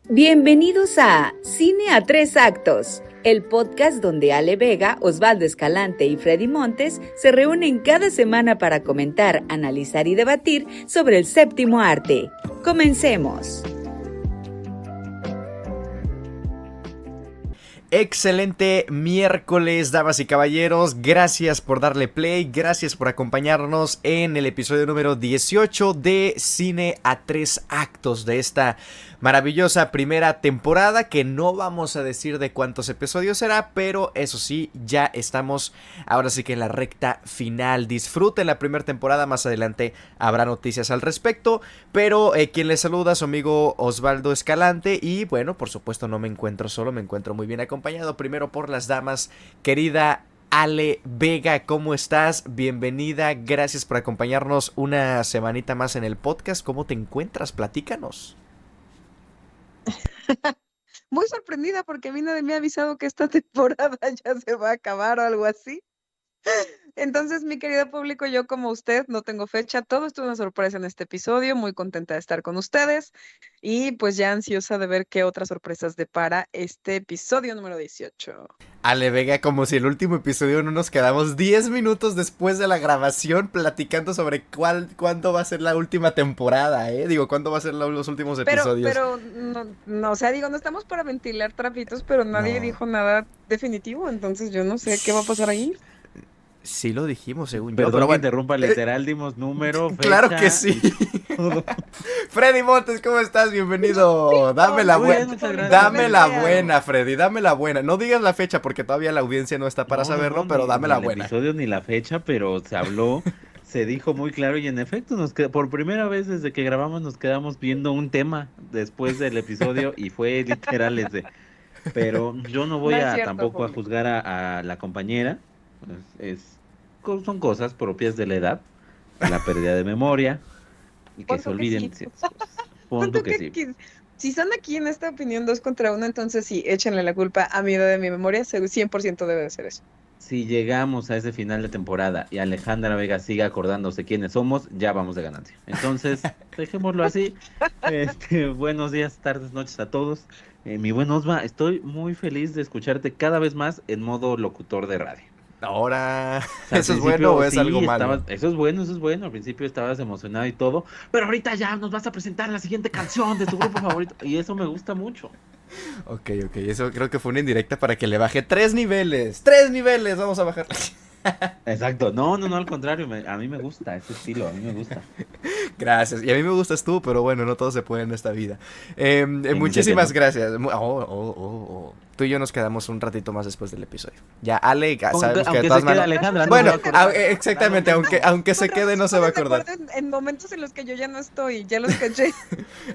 Bienvenidos a Cine a Tres Actos, el podcast donde Ale Vega, Osvaldo Escalante y Freddy Montes se reúnen cada semana para comentar, analizar y debatir sobre el séptimo arte. ¡Comencemos! Excelente miércoles, damas y caballeros. Gracias por darle play, gracias por acompañarnos en el episodio número 18 de Cine a Tres Actos de esta maravillosa primera temporada, que no vamos a decir de cuántos episodios será, pero eso sí, ya estamos ahora sí que en la recta final. Disfruten la primera temporada, más adelante habrá noticias al respecto, pero quien les saluda, su amigo Osvaldo Escalante, y bueno, por supuesto no me encuentro solo, me encuentro muy bien acompañado, primero por las damas. Querida Ale Vega, ¿cómo estás? Bienvenida, gracias por acompañarnos una semanita más en el podcast. ¿Cómo te encuentras? Platícanos. Muy sorprendida porque a mí nadie me ha avisado que esta temporada ya se va a acabar o algo así. Entonces, mi querido público, yo como usted no tengo fecha, todo esto es una sorpresa en este episodio, muy contenta de estar con ustedes y pues ya ansiosa de ver qué otras sorpresas depara este episodio número 18. Ale Vega, como si el último episodio no nos quedamos 10 minutos después de la grabación platicando sobre cuándo va a ser la última temporada, Digo, cuándo va a ser los últimos episodios. Pero no, o sea, digo, no estamos para ventilar trapitos, pero nadie No. dijo nada definitivo, entonces yo no sé qué va a pasar ahí. Sí lo dijimos, según yo. Perdón Pero que bueno, interrumpa, literal, dimos número, fecha. claro que sí. Todo. Freddy Montes, ¿cómo estás? Bienvenido. Dame la Muy bien, buena. muchas gracias. Dame la buena, Freddy. Dame la buena. No digas la fecha porque todavía la audiencia no está para No, saberlo, no, pero ni- dame ni la el buena. episodio ni la fecha, pero se habló, se dijo muy claro y en efecto por primera vez desde que grabamos nos quedamos viendo un tema después del episodio y fue literal ese. Pero yo no voy No es a cierto, tampoco a público. juzgar a la compañera. Son cosas propias de la edad, la pérdida de memoria y que Pon se tú que olviden sí. de ciertas cosas. Pon Pon tú tú que sí. si están aquí en esta opinión 2 contra 1, entonces sí, échenle la culpa a mi edad de mi memoria, 100% debe de ser eso. Si llegamos a ese final de temporada y Alejandra Vega sigue acordándose quiénes somos, ya vamos de ganancia. Entonces, dejémoslo así. Buenos días, tardes, noches a todos. Mi buen Osva, estoy muy feliz de escucharte cada vez más en modo locutor de radio. Ahora, O sea, al ¿eso es bueno o principio es algo sí malo? eso es bueno. Al principio estabas emocionado y todo, pero ahorita ya nos vas a presentar la siguiente canción de tu grupo favorito y eso me gusta mucho. Ok, eso creo que fue una indirecta para que le baje 3 niveles. 3 niveles, vamos a bajar. Exacto. No, al contrario, a mí me gusta ese estilo, a mí me gusta. Gracias. Y a mí me gustas tú, pero bueno, no todo se puede en esta vida. ¿Quién dice que Muchísimas no? gracias. Tú y yo nos quedamos un ratito más después del episodio. Ya, Ale, sabemos que de Aunque todas se quede maneras... Alejandra, no se Bueno, va a acordar. exactamente, aunque se quede no se va a acordar. En momentos en los que yo ya no estoy, ya los caché.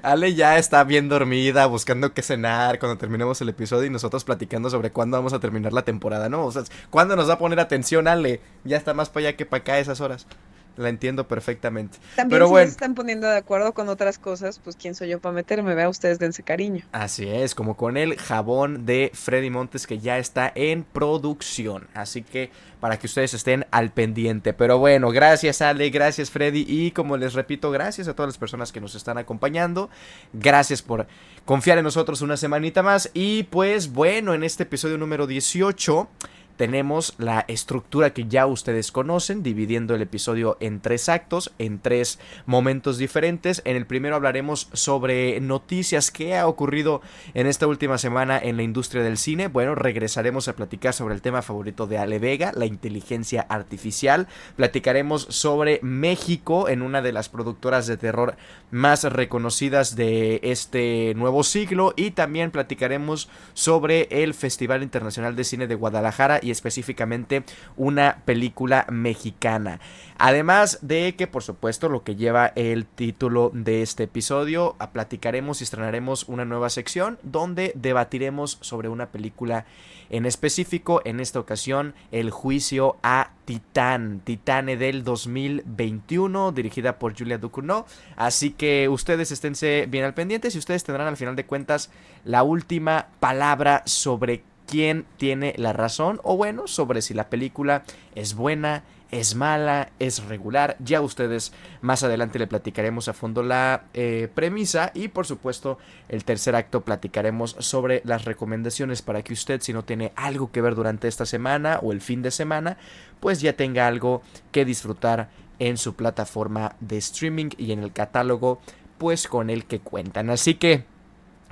Ale ya está bien dormida, buscando qué cenar cuando terminemos el episodio y nosotros platicando sobre cuándo vamos a terminar la temporada, ¿no? O sea, ¿cuándo nos va a poner atención Ale? Ya está más para allá que para acá esas horas. La entiendo perfectamente. También Pero si bueno. ya se están poniendo de acuerdo con otras cosas, pues quién soy yo para meterme, vea, ustedes dense cariño. Así es, como con el jabón de Freddy Montes que ya está en producción. Así que para que ustedes estén al pendiente. Pero bueno, gracias Ale, gracias Freddy. Y como les repito, gracias a todas las personas que nos están acompañando. Gracias por confiar en nosotros una semanita más. Y pues bueno, en este episodio número 18... tenemos la estructura que ya ustedes conocen, dividiendo el episodio en 3 actos, en 3 momentos diferentes. En el primero hablaremos sobre noticias que ha ocurrido en esta última semana en la industria del cine. Bueno, regresaremos a platicar sobre el tema favorito de Ale Vega, la inteligencia artificial. Platicaremos sobre México, en una de las productoras de terror más reconocidas de este nuevo siglo. Y también platicaremos sobre el Festival Internacional de Cine de Guadalajara y específicamente una película mexicana. Además de que, por supuesto, lo que lleva el título de este episodio, platicaremos y estrenaremos una nueva sección donde debatiremos sobre una película en específico, en esta ocasión, El juicio a Titán del 2021, dirigida por Julia Ducournau. Así que ustedes esténse bien al pendiente y ustedes tendrán al final de cuentas la última palabra sobre quién tiene la razón, o bueno, sobre si la película es buena, es mala, es regular. Ya ustedes más adelante le platicaremos a fondo la premisa y por supuesto el tercer acto platicaremos sobre las recomendaciones para que usted, si no tiene algo que ver durante esta semana o el fin de semana, pues ya tenga algo que disfrutar en su plataforma de streaming y en el catálogo pues con el que cuentan. Así que,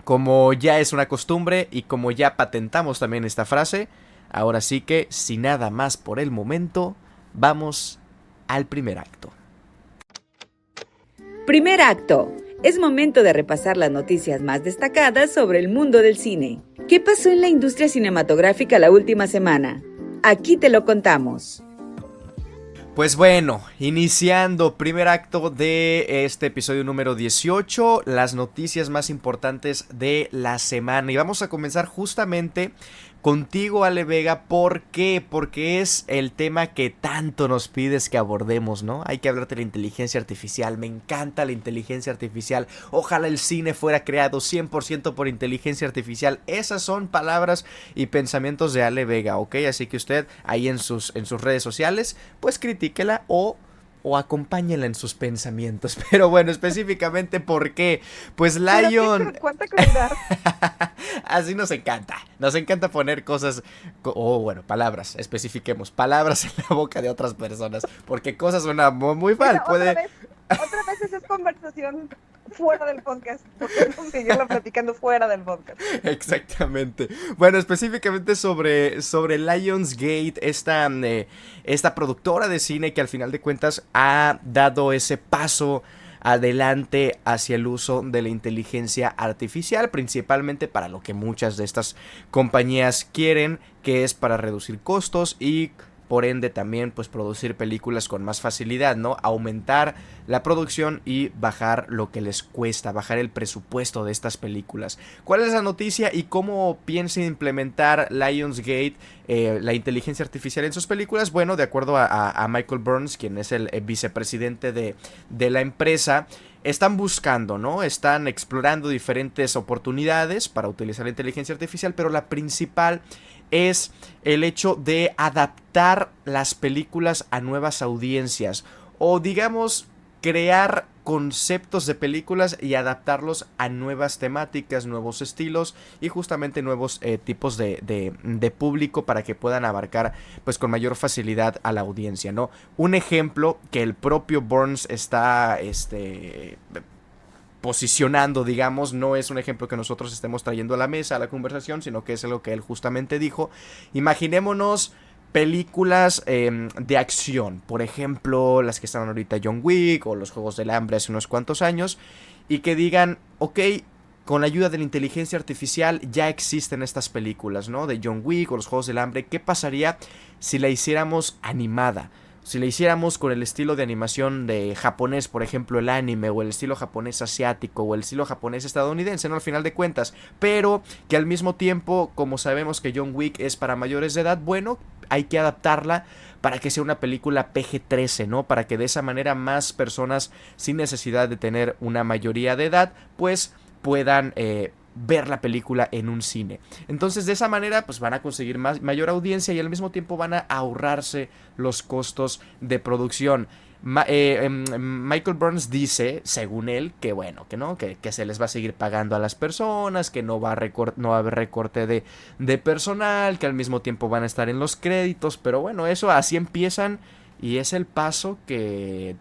como ya es una costumbre y como ya patentamos también esta frase, ahora sí que, sin nada más por el momento, vamos al primer acto. Primer acto. Es momento de repasar las noticias más destacadas sobre el mundo del cine. ¿Qué pasó en la industria cinematográfica la última semana? Aquí te lo contamos. Pues bueno, iniciando primer acto de este episodio número 18, las noticias más importantes de la semana. Y vamos a comenzar justamente contigo, Ale Vega. ¿Por qué? Porque es el tema que tanto nos pides que abordemos, ¿no? Hay que hablar de la inteligencia artificial. Me encanta la inteligencia artificial. Ojalá el cine fuera creado 100% por inteligencia artificial. Esas son palabras y pensamientos de Ale Vega, ¿ok? Así que usted ahí en sus redes sociales, pues critíquela o acompáñenla en sus pensamientos. Pero bueno, específicamente ¿por qué? Pues Lion... ¿Cuánta claridad? Así nos encanta. Nos encanta poner cosas... bueno, palabras. Especifiquemos. Palabras en la boca de otras personas. Porque cosas suenan muy mal. Otra vez esa es conversación fuera del podcast. Porque no seguirlo platicando fuera del podcast. Exactamente. Bueno, específicamente sobre Lionsgate, esta productora de cine que al final de cuentas ha dado ese paso adelante hacia el uso de la inteligencia artificial, principalmente para lo que muchas de estas compañías quieren, que es para reducir costos y por ende también pues producir películas con más facilidad, ¿no? Aumentar la producción y bajar lo que les cuesta, bajar el presupuesto de estas películas. ¿Cuál es la noticia y cómo piensa implementar Lionsgate la inteligencia artificial en sus películas? Bueno, de acuerdo a Michael Burns, quien es el vicepresidente de la empresa, están buscando, ¿no? Están explorando diferentes oportunidades para utilizar la inteligencia artificial, pero la principal es el hecho de adaptar las películas a nuevas audiencias o digamos crear conceptos de películas y adaptarlos a nuevas temáticas, nuevos estilos y justamente nuevos tipos de público para que puedan abarcar pues con mayor facilidad a la audiencia, ¿no? Un ejemplo que el propio Burns está posicionando, digamos, no es un ejemplo que nosotros estemos trayendo a la mesa, a la conversación, sino que es algo que él justamente dijo. Imaginémonos películas de acción, por ejemplo, las que estaban ahorita John Wick o los Juegos del Hambre hace unos cuantos años, y que digan, ok, con la ayuda de la inteligencia artificial ya existen estas películas, ¿no? De John Wick o los Juegos del Hambre. ¿Qué pasaría si la hiciéramos animada? Si la hiciéramos con el estilo de animación de japonés, por ejemplo el anime, o el estilo japonés asiático, o el estilo japonés estadounidense, ¿no? Al final de cuentas, pero que al mismo tiempo, como sabemos que John Wick es para mayores de edad, bueno, hay que adaptarla para que sea una película PG-13, ¿no? Para que de esa manera más personas sin necesidad de tener una mayoría de edad, pues puedan ver la película en un cine. Entonces de esa manera pues van a conseguir mayor audiencia y al mismo tiempo van a ahorrarse los costos de producción. Michael Burns dice, según él, que bueno, que no, que se les va a seguir pagando a las personas, que no va a haber recorte de personal, que al mismo tiempo van a estar en los créditos, pero bueno, eso así empiezan y es el paso que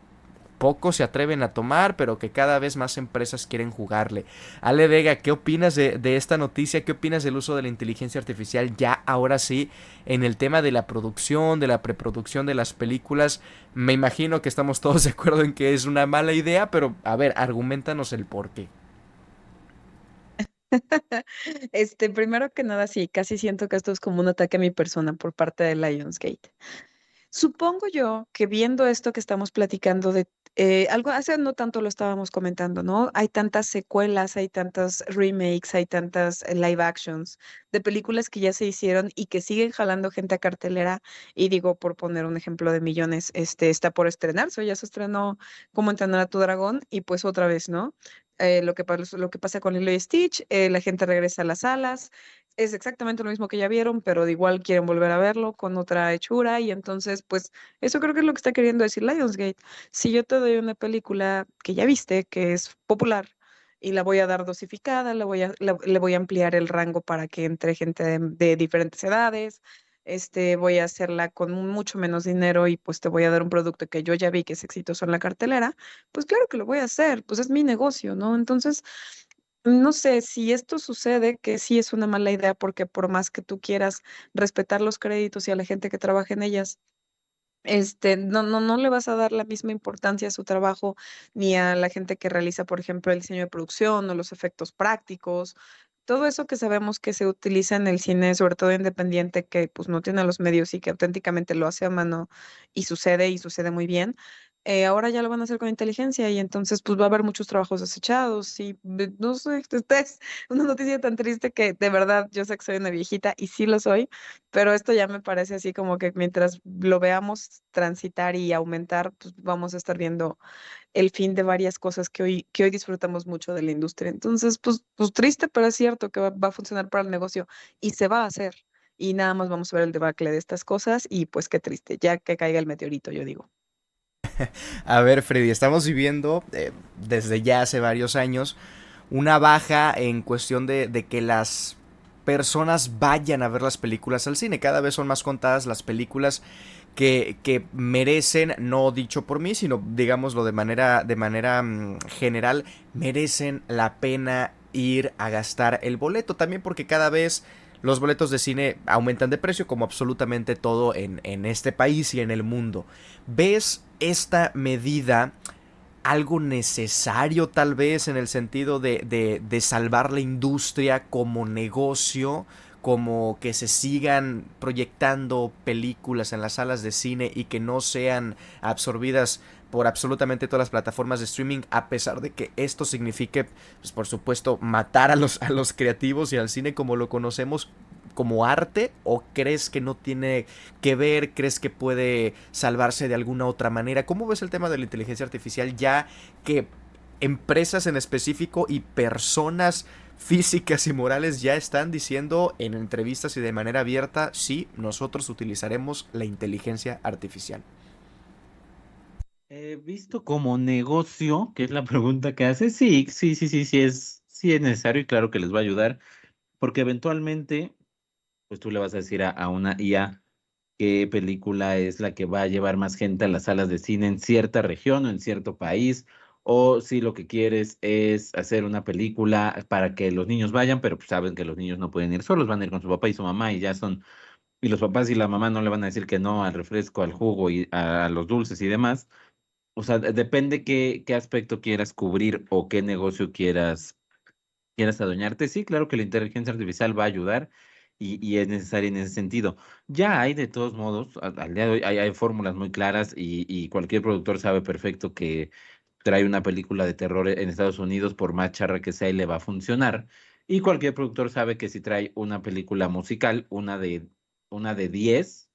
pocos se atreven a tomar, pero que cada vez más empresas quieren jugarle. Ale Vega, ¿qué opinas de esta noticia? ¿Qué opinas del uso de la inteligencia artificial ya ahora sí en el tema de la producción, de la preproducción de las películas? Me imagino que estamos todos de acuerdo en que es una mala idea, pero a ver, arguméntanos el por qué. Primero que nada, sí, casi siento que esto es como un ataque a mi persona por parte de Lionsgate. Supongo yo que viendo esto que estamos platicando de algo, hace no tanto lo estábamos comentando, ¿no? Hay tantas secuelas, hay tantas remakes, hay tantas live actions de películas que ya se hicieron y que siguen jalando gente a cartelera. Y digo, por poner un ejemplo de millones, está por estrenarse, o ya se estrenó Cómo entrenar a tu dragón, y pues otra vez, ¿no? Lo que pasa con Lilo y Stitch, la gente regresa a las salas. es exactamente lo mismo que ya vieron, pero de igual quieren volver a verlo con otra hechura y entonces, pues, eso creo que es lo que está queriendo decir Lionsgate. Si yo te doy una película que ya viste, que es popular, y la voy a dar dosificada, le voy a ampliar el rango para que entre gente de diferentes edades, voy a hacerla con mucho menos dinero y pues te voy a dar un producto que yo ya vi que es exitoso en la cartelera, pues claro que lo voy a hacer, pues es mi negocio, ¿no? Entonces, no sé si esto sucede, que sí es una mala idea, porque por más que tú quieras respetar los créditos y a la gente que trabaja en ellas, no le vas a dar la misma importancia a su trabajo ni a la gente que realiza, por ejemplo, el diseño de producción o los efectos prácticos. Todo eso que sabemos que se utiliza en el cine, sobre todo independiente, que pues no tiene los medios y que auténticamente lo hace a mano y sucede muy bien. Ahora ya lo van a hacer con inteligencia y entonces pues va a haber muchos trabajos desechados y no sé, esta es una noticia tan triste que de verdad yo sé que soy una viejita y sí lo soy, pero esto ya me parece así como que mientras lo veamos transitar y aumentar, pues vamos a estar viendo el fin de varias cosas que hoy disfrutamos mucho de la industria. Entonces, pues triste, pero es cierto que va a funcionar para el negocio y se va a hacer. Y nada más vamos a ver el debacle de estas cosas y pues qué triste, ya que caiga el meteorito, yo digo. A ver, Freddy, estamos viviendo desde ya hace varios años una baja en cuestión de que las personas vayan a ver las películas al cine. Cada vez son más contadas las películas que merecen, no dicho por mí, sino digámoslo de manera general, merecen la pena ir a gastar el boleto. También porque cada vez los boletos de cine aumentan de precio, como absolutamente todo en este país y en el mundo. ¿Ves esta medida algo necesario tal vez en el sentido de salvar la industria como negocio, como que se sigan proyectando películas en las salas de cine y que no sean absorbidas por absolutamente todas las plataformas de streaming, a pesar de que esto signifique, pues, por supuesto, matar a los creativos y al cine como lo conocemos como arte? ¿O crees que no tiene que ver? ¿Crees que puede salvarse de alguna otra manera? ¿Cómo ves el tema de la inteligencia artificial, ya que empresas en específico y personas físicas y morales ya están diciendo en entrevistas y de manera abierta: sí, nosotros utilizaremos la inteligencia artificial? Visto como negocio, que es la pregunta que hace, sí es necesario y claro que les va a ayudar, porque eventualmente, pues tú le vas a decir a una IA qué película es la que va a llevar más gente a las salas de cine en cierta región o en cierto país, o si lo que quieres es hacer una película para que los niños vayan, pero pues saben que los niños no pueden ir solos, van a ir con su papá y su mamá y ya son, y los papás y la mamá no le van a decir que no al refresco, al jugo y a los dulces y demás. O sea, depende qué aspecto quieras cubrir o qué negocio quieras adueñarte. Sí, claro que la inteligencia artificial va a ayudar y es necesaria en ese sentido. Ya hay de todos modos, al día de hoy hay fórmulas muy claras y cualquier productor sabe perfecto que trae una película de terror en Estados Unidos, por más charra que sea, y le va a funcionar. Y cualquier productor sabe que si trae una película musical, una de 10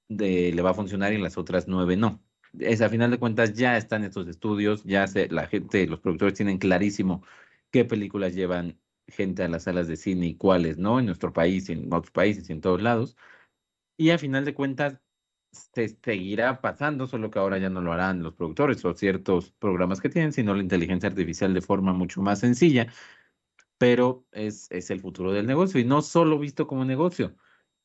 le va a funcionar y las otras 9 no. A final de cuentas ya están estos estudios, la gente, los productores tienen clarísimo qué películas llevan gente a las salas de cine y cuáles no, en nuestro país y en otros países y en todos lados. Y a final de cuentas se seguirá pasando, solo que ahora ya no lo harán los productores o ciertos programas que tienen, sino la inteligencia artificial de forma mucho más sencilla, pero es el futuro del negocio y no solo visto como negocio.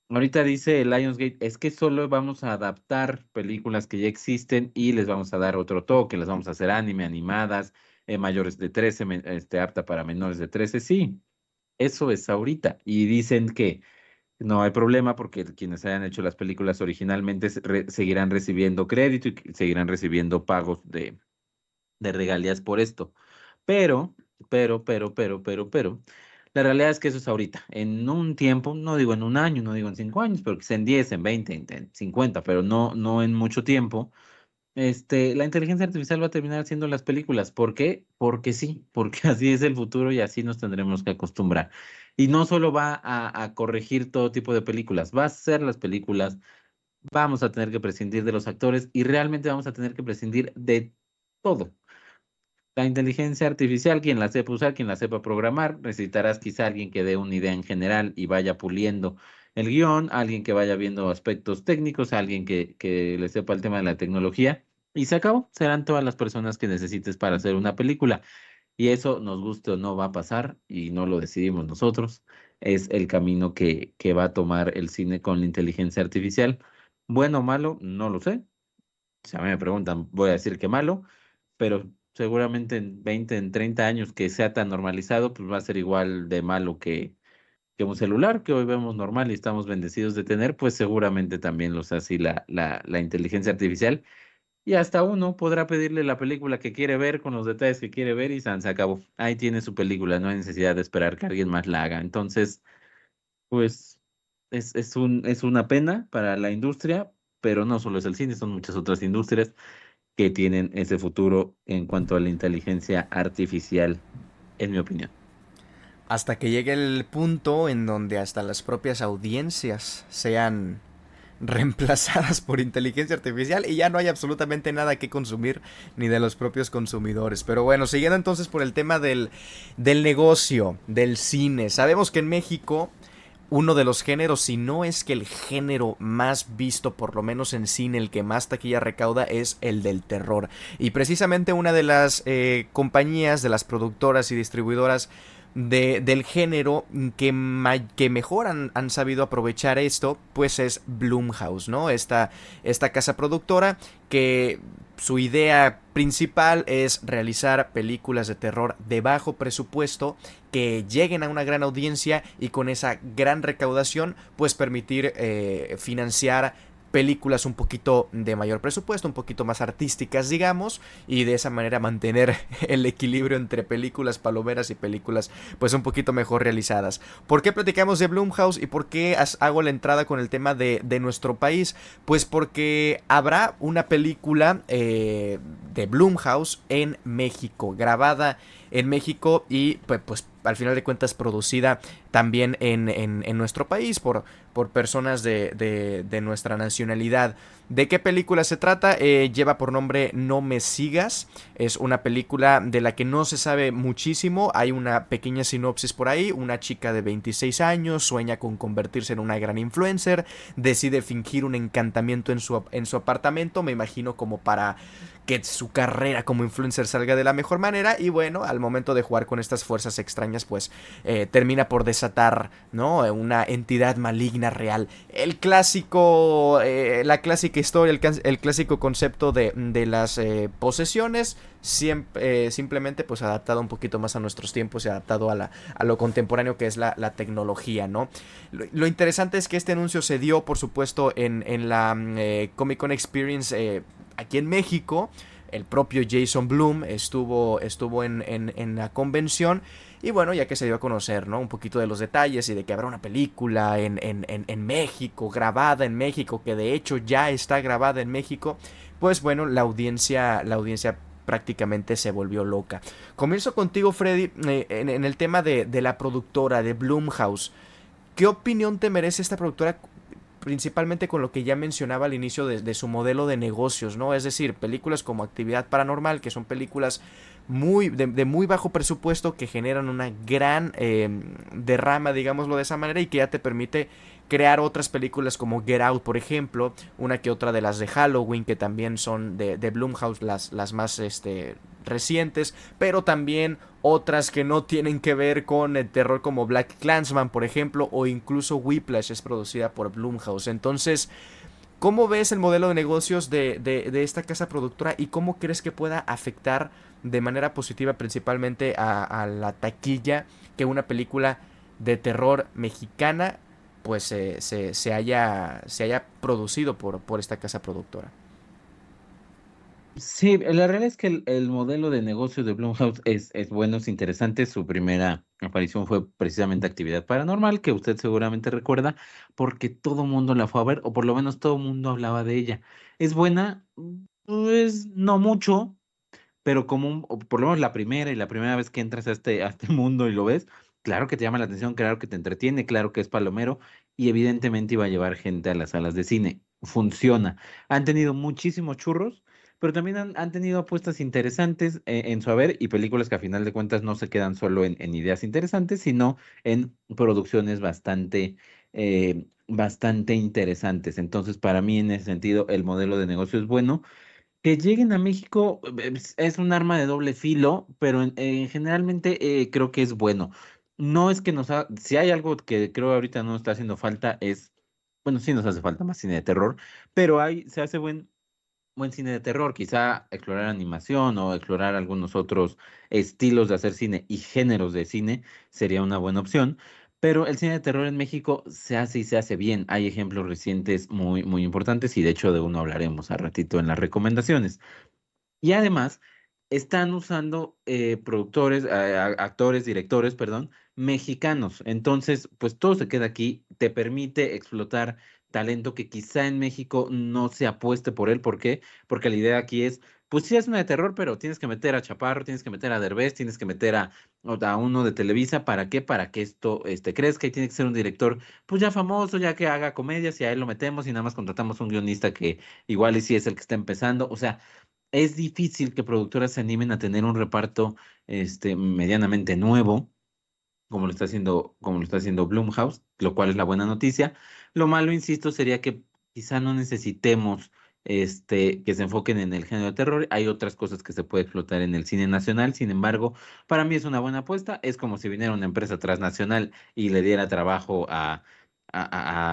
Ahorita dice Lionsgate, es que solo vamos a adaptar películas que ya existen y les vamos a dar otro toque, les vamos a hacer anime, animadas, mayores de 13, apta para menores de 13. Sí, eso es ahorita. Y dicen que no hay problema porque quienes hayan hecho las películas originalmente seguirán recibiendo crédito y seguirán recibiendo pagos de regalías por esto. Pero, pero, la realidad es que eso es ahorita. En un tiempo, no digo en un año, no digo en 5 años, pero quizá en 10, en 20, en 50, pero no en mucho tiempo, la inteligencia artificial va a terminar haciendo las películas. ¿Por qué? Porque sí, porque así es el futuro y así nos tendremos que acostumbrar. Y no solo va a corregir todo tipo de películas, va a hacer las películas, vamos a tener que prescindir de los actores y realmente vamos a tener que prescindir de todo. La inteligencia artificial, quien la sepa usar, quien la sepa programar, necesitarás quizá alguien que dé una idea en general y vaya puliendo el guión, alguien que vaya viendo aspectos técnicos, alguien que le sepa el tema de la tecnología, y se acabó. Serán todas las personas que necesites para hacer una película. Y eso, nos guste o no, va a pasar, y no lo decidimos nosotros. Es el camino que va a tomar el cine con la inteligencia artificial. Bueno o malo, no lo sé. Si a mí me preguntan, voy a decir que malo, pero seguramente en 20, en 30 años que sea tan normalizado, pues va a ser igual de malo que un celular que hoy vemos normal y estamos bendecidos de tener, pues seguramente también lo sea así la inteligencia artificial. Y hasta uno podrá pedirle la película que quiere ver con los detalles que quiere ver y se acabó. Ahí tiene su película, no hay necesidad de esperar que alguien más la haga. Entonces, pues es una pena para la industria, pero no solo es el cine, son muchas otras industrias que tienen ese futuro en cuanto a la inteligencia artificial, en mi opinión. Hasta que llegue el punto en donde hasta las propias audiencias sean reemplazadas por inteligencia artificial y ya no hay absolutamente nada que consumir ni de los propios consumidores. Pero bueno, siguiendo entonces por el tema del negocio, del cine. Sabemos que en México uno de los géneros, si no es que el género más visto, por lo menos en cine, el que más taquilla recauda, es el del terror. Y precisamente una de las compañías, de las productoras y distribuidoras del género que mejor han sabido aprovechar esto, pues es Blumhouse, ¿no? Esta casa productora que su idea principal es realizar películas de terror de bajo presupuesto que lleguen a una gran audiencia y con esa gran recaudación pues permitir financiar películas un poquito de mayor presupuesto, un poquito más artísticas, digamos, y de esa manera mantener el equilibrio entre películas palomeras y películas pues un poquito mejor realizadas. ¿Por qué platicamos de Blumhouse y por qué hago la entrada con el tema de nuestro país? Pues porque habrá una película de Blumhouse en México, grabada en México y pues al final de cuentas producida también en nuestro país por personas de nuestra nacionalidad. ¿De qué película se trata? Lleva por nombre No me sigas. Es una película de la que no se sabe muchísimo. Hay una pequeña sinopsis por ahí. Una chica de 26 años sueña con convertirse en una gran influencer. Decide fingir un encantamiento en su apartamento. Me imagino como para que su carrera como influencer salga de la mejor manera. Y bueno, al momento de jugar con estas fuerzas extrañas, pues termina por desatar, ¿no?, una entidad maligna real. El clásico, la clásica historia, el clásico concepto de las posesiones, simplemente pues adaptado un poquito más a nuestros tiempos y adaptado a lo contemporáneo que es la tecnología, ¿no? Lo interesante es que este anuncio se dio, por supuesto, en la Comic Con Experience aquí en México. El propio Jason Blum estuvo en la convención. Y bueno, ya que se dio a conocer, ¿no?, un poquito de los detalles y de que habrá una película en México, grabada en México, que de hecho ya está grabada en México, pues bueno, la audiencia prácticamente se volvió loca. Comienzo contigo, Freddy, en el tema de la productora, de Blumhouse. ¿Qué opinión te merece esta productora? Principalmente con lo que ya mencionaba al inicio de su modelo de negocios, ¿no? Es decir, películas como Actividad Paranormal, que son películas de muy bajo presupuesto que generan una gran derrama, digámoslo de esa manera, y que ya te permite crear otras películas como Get Out, por ejemplo, una que otra de las de Halloween, que también son de Blumhouse, las más recientes, pero también otras que no tienen que ver con el terror como Black Klansman, por ejemplo, o incluso Whiplash es producida por Blumhouse. Entonces, ¿cómo ves el modelo de negocios de esta casa productora y cómo crees que pueda afectar de manera positiva principalmente a la taquilla que una película de terror mexicana pues se haya producido por esta casa productora? Sí, la realidad es que el modelo de negocio de Blumhouse es bueno, es interesante. Su primera aparición fue precisamente Actividad Paranormal, que usted seguramente recuerda, porque todo mundo la fue a ver, o por lo menos todo el mundo hablaba de ella. ¿Es buena? Pues no mucho, pero o por lo menos la primera y la primera vez que entras a este mundo y lo ves, claro que te llama la atención, claro que te entretiene, claro que es palomero, y evidentemente iba a llevar gente a las salas de cine. Funciona. Han tenido muchísimos churros, pero también han tenido apuestas interesantes en su haber y películas que a final de cuentas no se quedan solo en ideas interesantes, sino en producciones bastante interesantes. Entonces, para mí, en ese sentido, el modelo de negocio es bueno. Que lleguen a México es un arma de doble filo, pero generalmente creo que es bueno. No es que si hay algo que creo ahorita no está haciendo falta bueno, sí nos hace falta más cine de terror, pero se hace buen cine de terror, quizá explorar animación o explorar algunos otros estilos de hacer cine y géneros de cine sería una buena opción. Pero el cine de terror en México se hace y se hace bien. Hay ejemplos recientes muy, muy importantes y de hecho de uno hablaremos al ratito en las recomendaciones. Y además están usando actores, directores, perdón, mexicanos. Entonces, pues todo se queda aquí, te permite explotar talento que quizá en México no se apueste por él. ¿Por qué? Porque la idea aquí es, pues sí es una de terror, pero tienes que meter a Chaparro, tienes que meter a Derbez, tienes que meter a uno de Televisa. ¿Para qué? Para que esto crezca y tiene que ser un director, pues ya famoso, ya que haga comedias y a él lo metemos y nada más contratamos un guionista que igual y sí es el que está empezando. O sea, es difícil que productoras se animen a tener un reparto medianamente nuevo, como lo está haciendo Blumhouse, lo cual es la buena noticia. Lo malo, insisto, sería que quizá no necesitemos que se enfoquen en el género de terror. Hay otras cosas que se puede explotar en el cine nacional. Sin embargo, para mí es una buena apuesta. Es como si viniera una empresa transnacional y le diera trabajo a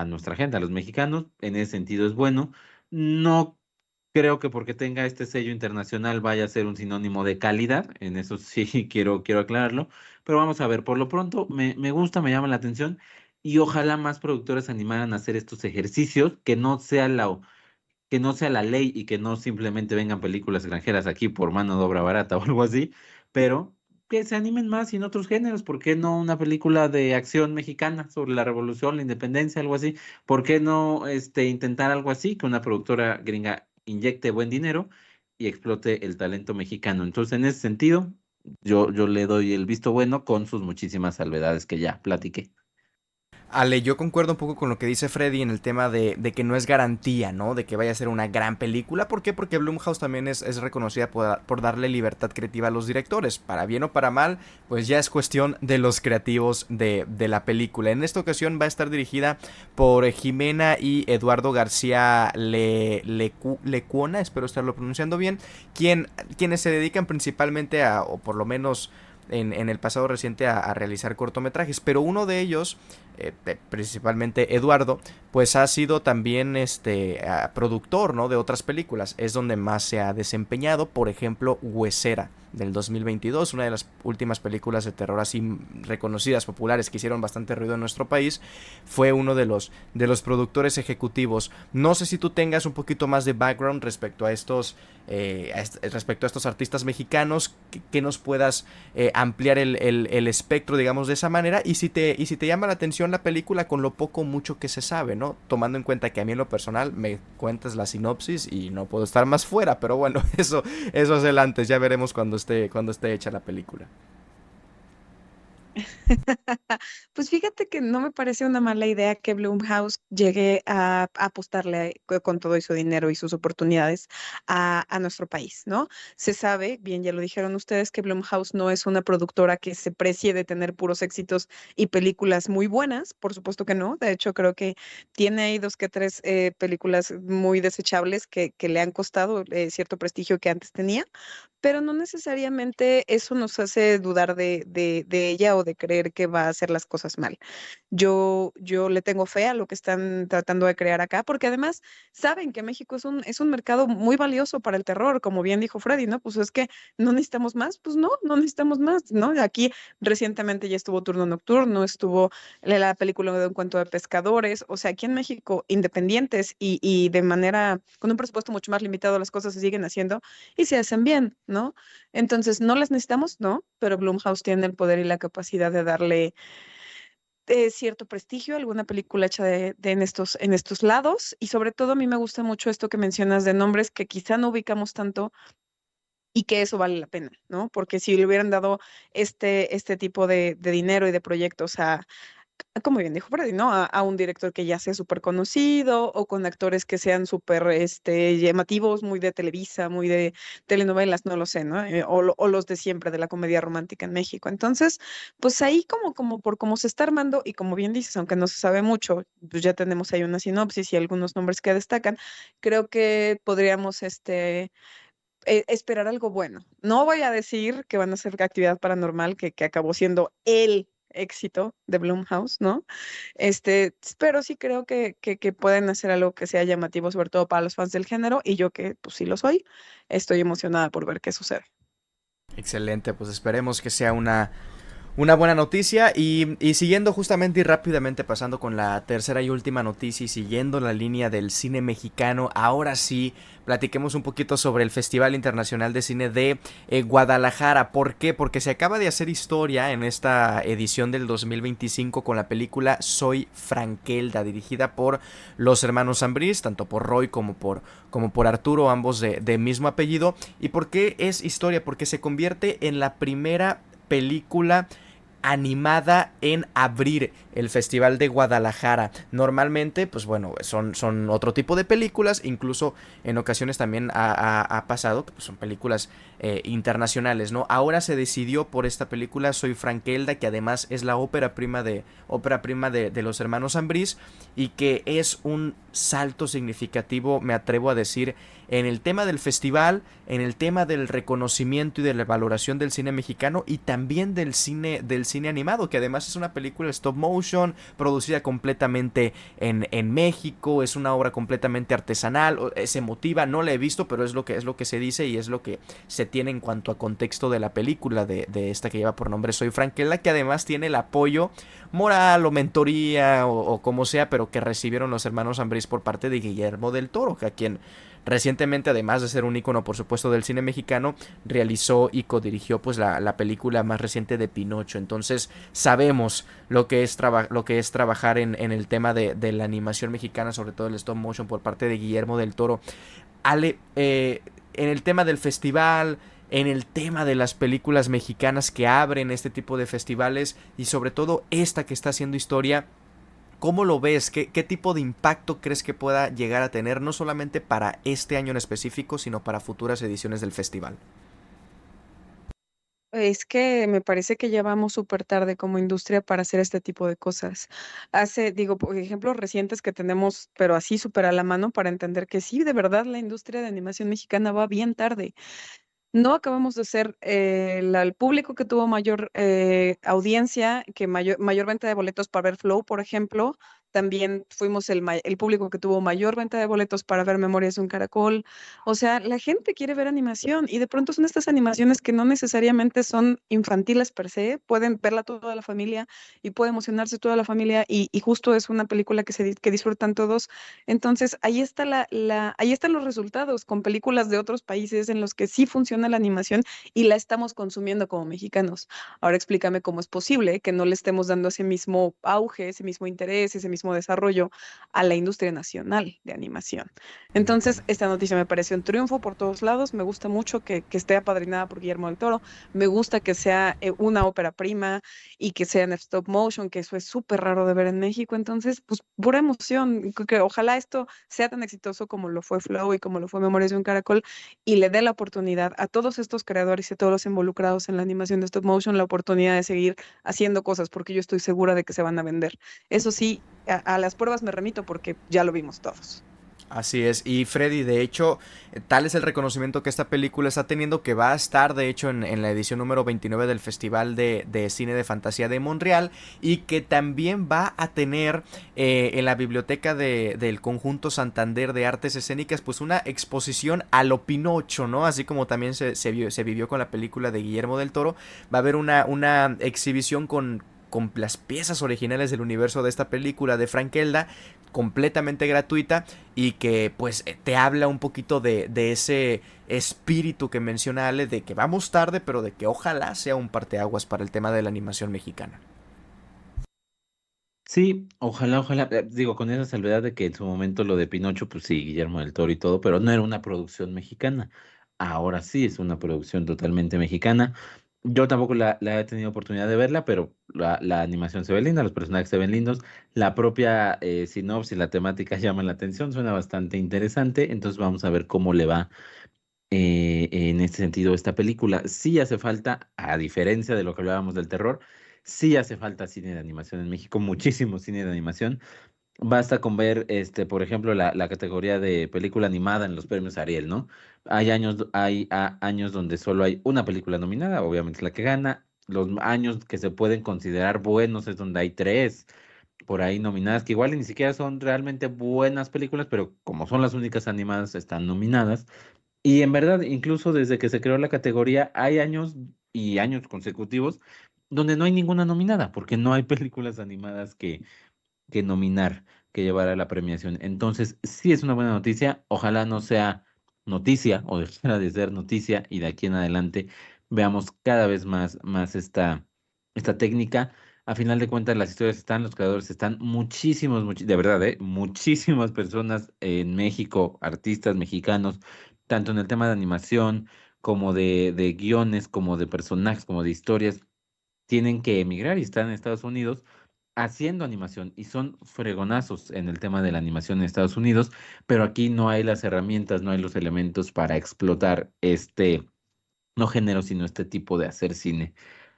nuestra gente, a los mexicanos. En ese sentido es bueno. No creo que porque tenga este sello internacional vaya a ser un sinónimo de calidad. En eso sí quiero aclararlo. Pero vamos a ver, por lo pronto me gusta, me llama la atención y ojalá más productores se animaran a hacer estos ejercicios, que no sea la ley y que no simplemente vengan películas extranjeras aquí por mano de obra barata o algo así, pero que se animen más y en otros géneros. ¿Por qué no una película de acción mexicana sobre la revolución, la independencia, algo así? ¿Por qué no intentar algo así, que una productora gringa inyecte buen dinero y explote el talento mexicano? Entonces, en ese sentido, yo le doy el visto bueno con sus muchísimas salvedades que ya platiqué. Ale, yo concuerdo un poco con lo que dice Freddy en el tema de que no es garantía, ¿no? De que vaya a ser una gran película. ¿Por qué? Porque Blumhouse también es reconocida por darle libertad creativa a los directores. Para bien o para mal, pues ya es cuestión de los creativos de la película. En esta ocasión va a estar dirigida por Jimena y Eduardo García Lecuona, espero estarlo pronunciando bien, quienes se dedican principalmente o por lo menos en el pasado reciente a realizar cortometrajes, pero uno de ellos, principalmente Eduardo, pues ha sido también productor, ¿no?, de otras películas. Es donde más se ha desempeñado. Por ejemplo, Huesera, del 2022, una de las últimas películas de terror así reconocidas, populares, que hicieron bastante ruido en nuestro país. Fue uno de los productores ejecutivos. No sé si tú tengas un poquito más de background respecto a estos artistas mexicanos, que nos puedas ampliar el espectro, digamos, de esa manera, y si te llama la atención la película con lo poco mucho que se sabe, ¿no? Tomando en cuenta que a mí en lo personal me cuentas la sinopsis y no puedo estar más fuera, pero bueno, eso es el antes, ya veremos cuando esté hecha la película. Pues fíjate que no me parece una mala idea que Blumhouse llegue a apostarle con todo y su dinero y sus oportunidades a nuestro país, ¿no? Se sabe, bien ya lo dijeron ustedes, que Blumhouse no es una productora que se precie de tener puros éxitos y películas muy buenas, por supuesto que no. De hecho, creo que tiene ahí dos que tres películas muy desechables que le han costado cierto prestigio que antes tenía, pero no necesariamente eso nos hace dudar de ella o de creer que va a hacer las cosas mal. Yo le tengo fe a lo que están tratando de crear acá, porque además saben que México es un mercado muy valioso para el terror, como bien dijo Freddy, ¿no? Pues es que no necesitamos más, pues no necesitamos más, ¿no? Aquí recientemente ya estuvo Turno Nocturno, estuvo la película de Un cuento de pescadores. O sea, aquí en México, independientes y de manera, con un presupuesto mucho más limitado, las cosas se siguen haciendo y se hacen bien, ¿no? Entonces, no las necesitamos, ¿no? Pero Blumhouse tiene el poder y la capacidad de darle cierto prestigio a alguna película hecha en estos lados. Y sobre todo a mí me gusta mucho esto que mencionas de nombres que quizá no ubicamos tanto y que eso vale la pena, ¿no? Porque si le hubieran dado este tipo de dinero y de proyectos como bien dijo Freddy, ¿no? A un director que ya sea súper conocido o con actores que sean súper llamativos, muy de Televisa, muy de telenovelas, no lo sé, ¿no? O los de siempre de la comedia romántica en México. Entonces, pues ahí como por cómo se está armando y como bien dices, aunque no se sabe mucho, pues ya tenemos ahí una sinopsis y algunos nombres que destacan, creo que podríamos esperar algo bueno. No voy a decir que van a ser actividad paranormal, que acabó siendo el éxito de Blumhouse, ¿no? Pero sí creo que pueden hacer algo que sea llamativo, sobre todo para los fans del género, y yo que pues sí lo soy, estoy emocionada por ver qué sucede. Excelente, pues esperemos que sea una buena noticia y siguiendo justamente y rápidamente pasando con la tercera y última noticia y siguiendo la línea del cine mexicano, ahora sí platiquemos un poquito sobre el Festival Internacional de Cine de Guadalajara. ¿Por qué? Porque se acaba de hacer historia en esta edición del 2025 con la película Soy Frankelda, dirigida por los hermanos Ambrís, tanto por Roy como por Arturo, ambos de mismo apellido. ¿Y por qué es historia? Porque se convierte en la primera película animada en abrir el Festival de Guadalajara. Normalmente, pues bueno, son otro tipo de películas, incluso en ocasiones también ha pasado que pues, son películas internacionales, ¿no? Ahora se decidió por esta película Soy Frankelda, que además es la ópera prima de los hermanos Ambrís y que es un salto significativo, me atrevo a decir, en el tema del festival, en el tema del reconocimiento y de la valoración del cine mexicano y también del cine animado, que además es una película stop motion, producida completamente en México, es una obra completamente artesanal, es emotiva, no la he visto, pero es lo que se dice y es lo que se tiene en cuanto a contexto de la película de esta que lleva por nombre Soy Franquela, que además tiene el apoyo moral o mentoría o como sea, pero que recibieron los hermanos Ambrís por parte de Guillermo del Toro, que a quien recientemente, además de ser un ícono por supuesto del cine mexicano, realizó y codirigió pues la película más reciente de Pinocho. Entonces sabemos lo que es trabajar en el tema de la animación mexicana, sobre todo el stop motion por parte de Guillermo del Toro. Ale, en el tema del festival, en el tema de las películas mexicanas que abren este tipo de festivales y sobre todo esta que está haciendo historia, ¿cómo lo ves? ¿Qué tipo de impacto crees que pueda llegar a tener, no solamente para este año en específico, sino para futuras ediciones del festival? Es que me parece que ya vamos súper tarde como industria para hacer este tipo de cosas. Digo, por ejemplos recientes que tenemos, pero así súper a la mano para entender que sí, de verdad, la industria de animación mexicana va bien tarde. No acabamos de ser el público que tuvo mayor audiencia, que mayor venta de boletos para ver Flow, por ejemplo. También fuimos el público que tuvo mayor venta de boletos para ver Memorias de un Caracol. O sea, la gente quiere ver animación y de pronto son estas animaciones que no necesariamente son infantiles per se, pueden verla toda la familia y puede emocionarse toda la familia y justo es una película que disfrutan todos. Entonces, ahí está ahí están los resultados con películas de otros países en los que sí funciona la animación y la estamos consumiendo como mexicanos. Ahora explícame cómo es posible que no le estemos dando ese mismo auge, ese mismo interés, ese mismo desarrollo a la industria nacional de animación. Entonces, esta noticia me pareció un triunfo por todos lados. Me gusta mucho que esté apadrinada por Guillermo del Toro. Me gusta que sea una ópera prima y que sea en stop motion, que eso es súper raro de ver en México. Entonces, pues pura emoción, que ojalá esto sea tan exitoso como lo fue Flow y como lo fue Memorias de un Caracol y le dé la oportunidad a todos estos creadores y a todos los involucrados en la animación de stop motion la oportunidad de seguir haciendo cosas porque yo estoy segura de que se van a vender. Eso sí, a las pruebas me remito porque ya lo vimos todos. Así es, y Freddy, de hecho, tal es el reconocimiento que esta película está teniendo que va a estar, de hecho, en la edición número 29 del Festival de Cine de Fantasía de Montreal y que también va a tener en la biblioteca del Conjunto Santander de Artes Escénicas pues una exposición a lo Pinocho, ¿no? Así como también se vivió con la película de Guillermo del Toro, va a haber una exhibición con las piezas originales del universo de esta película de Frankelda, completamente gratuita y que pues te habla un poquito de ese espíritu que menciona Ale, de que vamos tarde, pero de que ojalá sea un parteaguas para el tema de la animación mexicana. Sí, ojalá, digo, con esa salvedad de que en su momento lo de Pinocho, pues sí, Guillermo del Toro y todo, pero no era una producción mexicana. Ahora sí es una producción totalmente mexicana. Yo tampoco la he tenido oportunidad de verla, pero la animación se ve linda, los personajes se ven lindos, la propia sinopsis, la temática llama la atención, suena bastante interesante, entonces vamos a ver cómo le va en este sentido esta película. Sí hace falta, a diferencia de lo que hablábamos del terror, sí hace falta cine de animación en México, muchísimo cine de animación. Basta con ver, por ejemplo, la categoría de película animada en los premios Ariel, ¿no? Hay años donde solo hay una película nominada, obviamente es la que gana. Los años que se pueden considerar buenos es donde hay tres por ahí nominadas, que igual ni siquiera son realmente buenas películas, pero como son las únicas animadas, están nominadas. Y en verdad, incluso desde que se creó la categoría, hay años y años consecutivos donde no hay ninguna nominada, porque no hay películas animadas que nominar, que llevar a la premiación. Entonces, sí es una buena noticia. Ojalá no sea noticia o dejara de ser noticia y de aquí en adelante veamos cada vez más esta técnica. A final de cuentas, las historias están, los creadores están, de verdad, muchísimas personas en México, artistas mexicanos, tanto en el tema de animación como de guiones, como de personajes, como de historias, tienen que emigrar y están en Estados Unidos haciendo animación y son fregonazos en el tema de la animación en Estados Unidos, pero aquí no hay las herramientas, no hay los elementos para explotar no género, sino este tipo de hacer cine.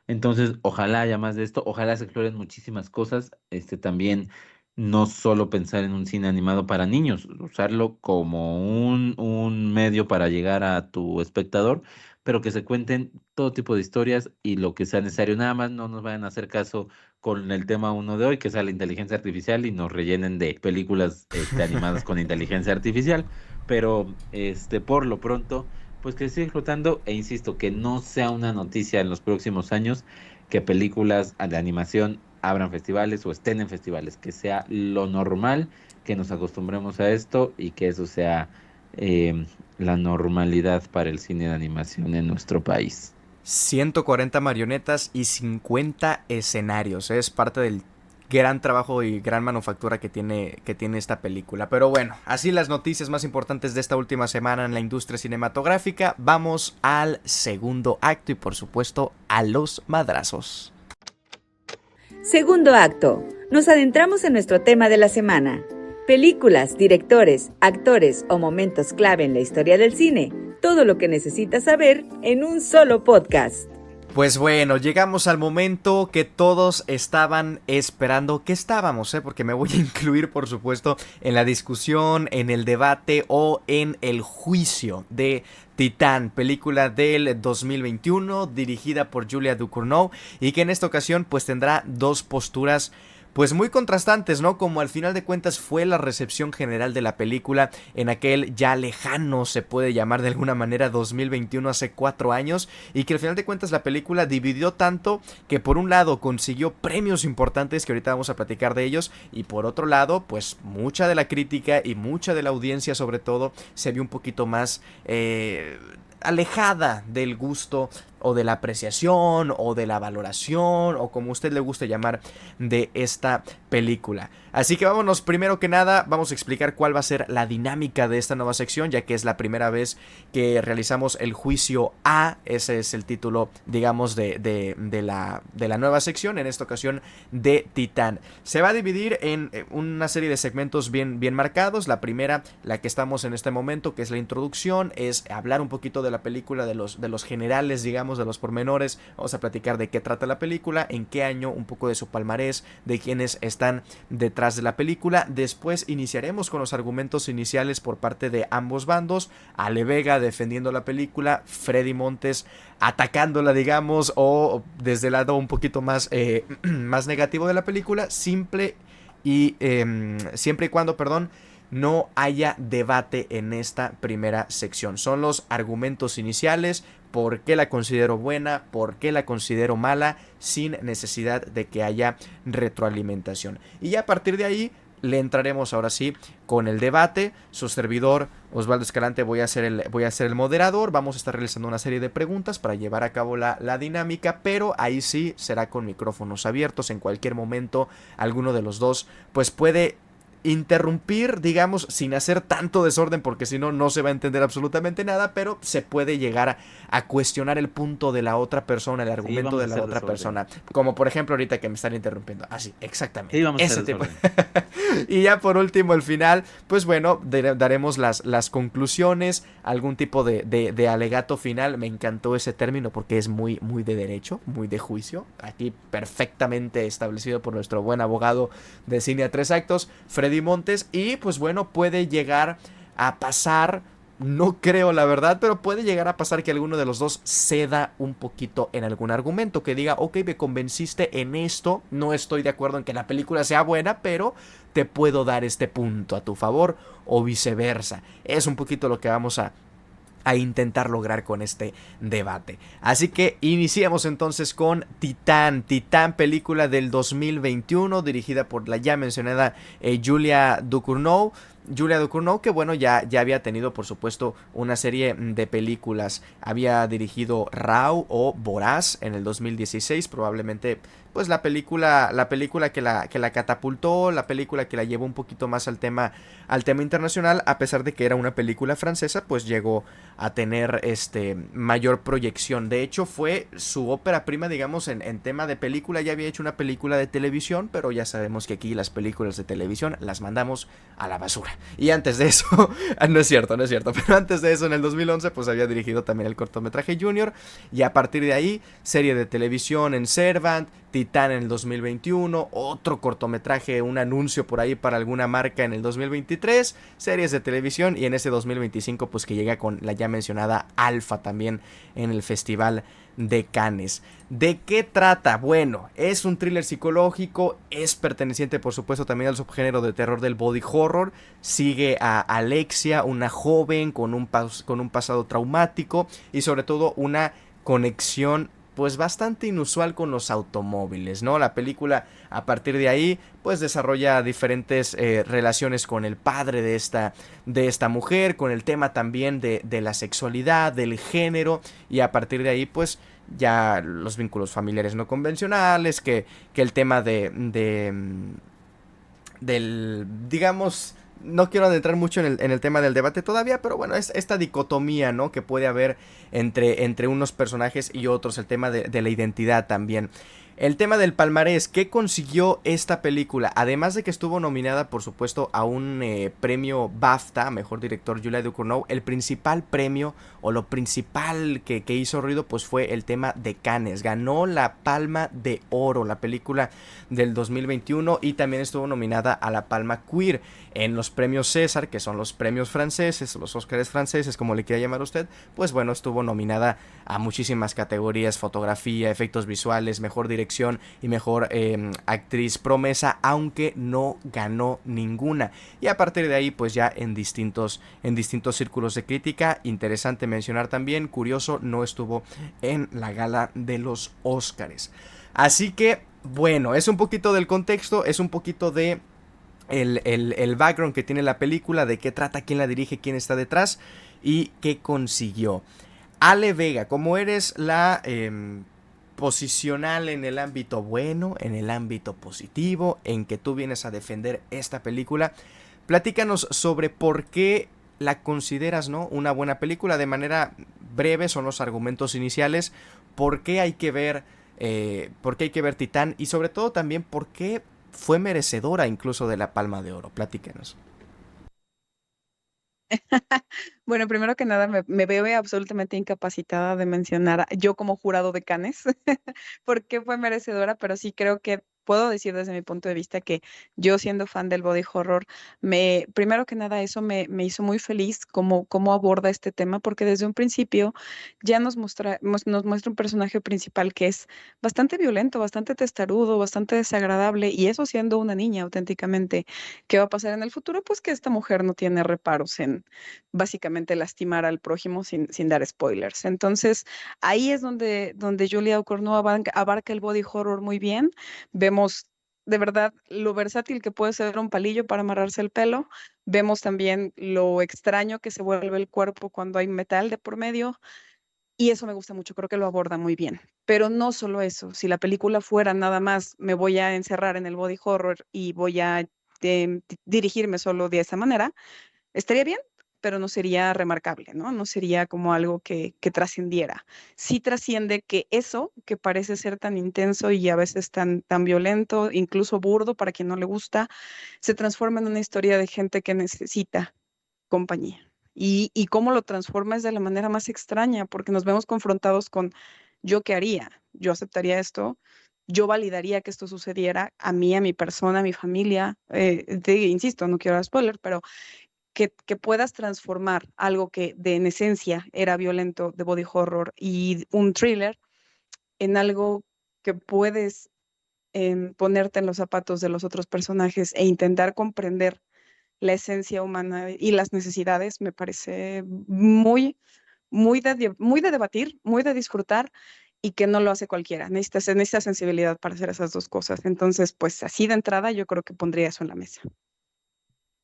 Entonces, ojalá haya más de esto, ojalá se exploren muchísimas cosas, también no solo pensar en un cine animado para niños, usarlo como un medio para llegar a tu espectador, pero que se cuenten todo tipo de historias y lo que sea necesario. Nada más no nos vayan a hacer caso con el tema uno de hoy, que sea la inteligencia artificial y nos rellenen de películas animadas con inteligencia artificial, pero por lo pronto pues que siga explotando e insisto, que no sea una noticia en los próximos años que películas de animación abran festivales o estén en festivales, que sea lo normal, que nos acostumbremos a esto y que eso sea la normalidad para el cine de animación en nuestro país. 140 marionetas y 50 escenarios. Es parte del gran trabajo y gran manufactura que tiene esta película. Pero bueno, así las noticias más importantes de esta última semana en la industria cinematográfica. Vamos al segundo acto y por supuesto a los madrazos. Segundo acto. Nos adentramos en nuestro tema de la semana. Películas, directores, actores o momentos clave en la historia del cine. Todo lo que necesitas saber en un solo podcast. Pues bueno, llegamos al momento que todos estaban esperando. ¿Qué estábamos? Porque me voy a incluir, por supuesto, en la discusión, en el debate o en el juicio de Titán, película del 2021 dirigida por Julia Ducournau y que en esta ocasión pues tendrá dos posturas pues muy contrastantes, ¿no? Como al final de cuentas fue la recepción general de la película en aquel ya lejano, se puede llamar de alguna manera, 2021, hace 4 años, y que al final de cuentas la película dividió tanto que por un lado consiguió premios importantes, que ahorita vamos a platicar de ellos, y por otro lado, pues mucha de la crítica y mucha de la audiencia sobre todo se vio un poquito más alejada del gusto o de la apreciación o de la valoración o como usted le guste llamar de esta película. Así que vámonos, primero que nada vamos a explicar cuál va a ser la dinámica de esta nueva sección, ya que es la primera vez que realizamos el juicio A. Ese es el título, digamos, de la nueva sección, en esta ocasión de Titán. Se va a dividir en una serie de segmentos bien marcados. La primera, la que estamos en este momento, que es la introducción, es hablar un poquito de la película, de los generales, digamos, de los pormenores. Vamos a platicar de qué trata la película, en qué año, un poco de su palmarés, de quienes están detrás de la película. Después iniciaremos con los argumentos iniciales por parte de ambos bandos. Ale Vega defendiendo la película, Freddy Montes atacándola, digamos, o desde el lado un poquito más negativo de la película, siempre y cuando, no haya debate en esta primera sección. Son los argumentos iniciales, por qué la considero buena, por qué la considero mala, sin necesidad de que haya retroalimentación. Y ya a partir de ahí le entraremos ahora sí con el debate. Su servidor Osvaldo Escalante voy a ser el moderador. Vamos a estar realizando una serie de preguntas para llevar a cabo la dinámica, pero ahí sí será con micrófonos abiertos. En cualquier momento alguno de los dos pues puede interrumpir, digamos, sin hacer tanto desorden, porque si no, no se va a entender absolutamente nada, pero se puede llegar a cuestionar el punto de la otra persona, el Sí, argumento vamos a de la hacer otra desorden. persona. Como por ejemplo ahorita que me están interrumpiendo. Así, Sí, exactamente. vamos a hacer Ese tipo. desorden. Y ya por último, al final, pues bueno, daremos las conclusiones, algún tipo de alegato final. Me encantó ese término porque es muy, muy de derecho, muy de juicio. Aquí perfectamente establecido por nuestro buen abogado de cine a 3 actos, Freddy Montes. Y pues bueno, puede llegar a pasar, no creo la verdad, pero puede llegar a pasar que alguno de los dos ceda un poquito en algún argumento, que diga, ok, me convenciste en esto, no estoy de acuerdo en que la película sea buena, pero te puedo dar este punto a tu favor, o viceversa. Es un poquito lo que vamos a intentar lograr con este debate. Así que iniciamos entonces con Titán. Titán, película del 2021, dirigida por la ya mencionada Julia Ducournau. Julia Ducournau, que bueno, ya había tenido por supuesto una serie de películas. Había dirigido Raw o Voraz en el 2016, probablemente pues la película que la catapultó, la película que la llevó un poquito más al tema internacional, a pesar de que era una película francesa, pues llegó a tener mayor proyección. De hecho, fue su ópera prima, digamos, en tema de película. Ya había hecho una película de televisión, pero ya sabemos que aquí las películas de televisión las mandamos a la basura. Y antes de eso, no es cierto, pero antes de eso, en el 2011, pues había dirigido también el cortometraje Junior, y a partir de ahí, serie de televisión en Servant, Titán en el 2021, otro cortometraje, un anuncio por ahí para alguna marca en el 2023, series de televisión, y en ese 2025 pues que llega con la ya mencionada Alfa también en el Festival de Cannes. ¿De qué trata? Bueno, es un thriller psicológico, es perteneciente por supuesto también al subgénero de terror del body horror, sigue a Alexia, una joven con un pasado traumático y sobre todo una conexión pues bastante inusual con los automóviles, ¿no? La película a partir de ahí pues desarrolla diferentes relaciones con el padre de esta mujer, con el tema también de la sexualidad, del género, y a partir de ahí pues ya los vínculos familiares no convencionales, que el tema del, digamos, no quiero adentrar mucho en el tema del debate todavía, pero bueno, es esta dicotomía, ¿no?, que puede haber entre unos personajes y otros, el tema de la identidad también. El tema del palmarés, ¿qué consiguió esta película? Además de que estuvo nominada, por supuesto, a un premio BAFTA, mejor director, Julia Ducournau, el principal premio o lo principal que hizo ruido pues fue el tema de Cannes. Ganó la Palma de Oro, la película del 2021, y también estuvo nominada a la Palma Queer en los premios César, que son los premios franceses, los Óscares franceses, como le quiera llamar usted. Pues bueno, estuvo nominada a muchísimas categorías: fotografía, efectos visuales, mejor dirección y mejor actriz promesa, aunque no ganó ninguna. Y a partir de ahí pues ya en distintos círculos de crítica. Interesante mencionar también, curioso, no estuvo en la gala de los Óscares. Así que bueno, es un poquito del contexto, es un poquito de el background que tiene la película, de qué trata, quién la dirige, quién está detrás y qué consiguió. Ale Vega, como eres la posicional en el ámbito bueno, en el ámbito positivo, en que tú vienes a defender esta película, platícanos sobre por qué la consideras, ¿no?, una buena película. De manera breve, son los argumentos iniciales, por qué hay que ver Titán, y sobre todo también por qué fue merecedora incluso de la Palma de Oro. Platíquenos. Bueno, primero que nada, me veo absolutamente incapacitada de mencionar yo como jurado de Cannes porque fue merecedora, pero sí creo que puedo decir desde mi punto de vista que yo, siendo fan del body horror, primero que nada eso me hizo muy feliz cómo aborda este tema, porque desde un principio ya nos muestra un personaje principal que es bastante violento, bastante testarudo, bastante desagradable, y eso siendo una niña auténticamente. ¿Qué va a pasar en el futuro? Pues que esta mujer no tiene reparos en básicamente lastimar al prójimo sin dar spoilers. Entonces, ahí es donde Julia Ducournau abarca el body horror muy bien. Vemos de verdad lo versátil que puede ser un palillo para amarrarse el pelo. Vemos también lo extraño que se vuelve el cuerpo cuando hay metal de por medio. Y eso me gusta mucho, creo que lo aborda muy bien. Pero no solo eso, si la película fuera nada más, me voy a encerrar en el body horror y voy a dirigirme solo de esa manera, estaría bien, pero no sería remarcable, ¿no? No sería como algo que trascendiera. Sí trasciende que eso, que parece ser tan intenso y a veces tan violento, incluso burdo para quien no le gusta, se transforma en una historia de gente que necesita compañía. Y cómo lo transforma es de la manera más extraña, porque nos vemos confrontados con yo qué haría, yo aceptaría esto, yo validaría que esto sucediera a mí, a mi persona, a mi familia. Insisto, no quiero dar spoiler, pero que puedas transformar algo que en esencia era violento de body horror y un thriller en algo que puedes ponerte en los zapatos de los otros personajes e intentar comprender la esencia humana y las necesidades, me parece muy de debatir, muy de disfrutar y que no lo hace cualquiera. Necesita sensibilidad para hacer esas dos cosas. Entonces, pues así de entrada yo creo que pondría eso en la mesa.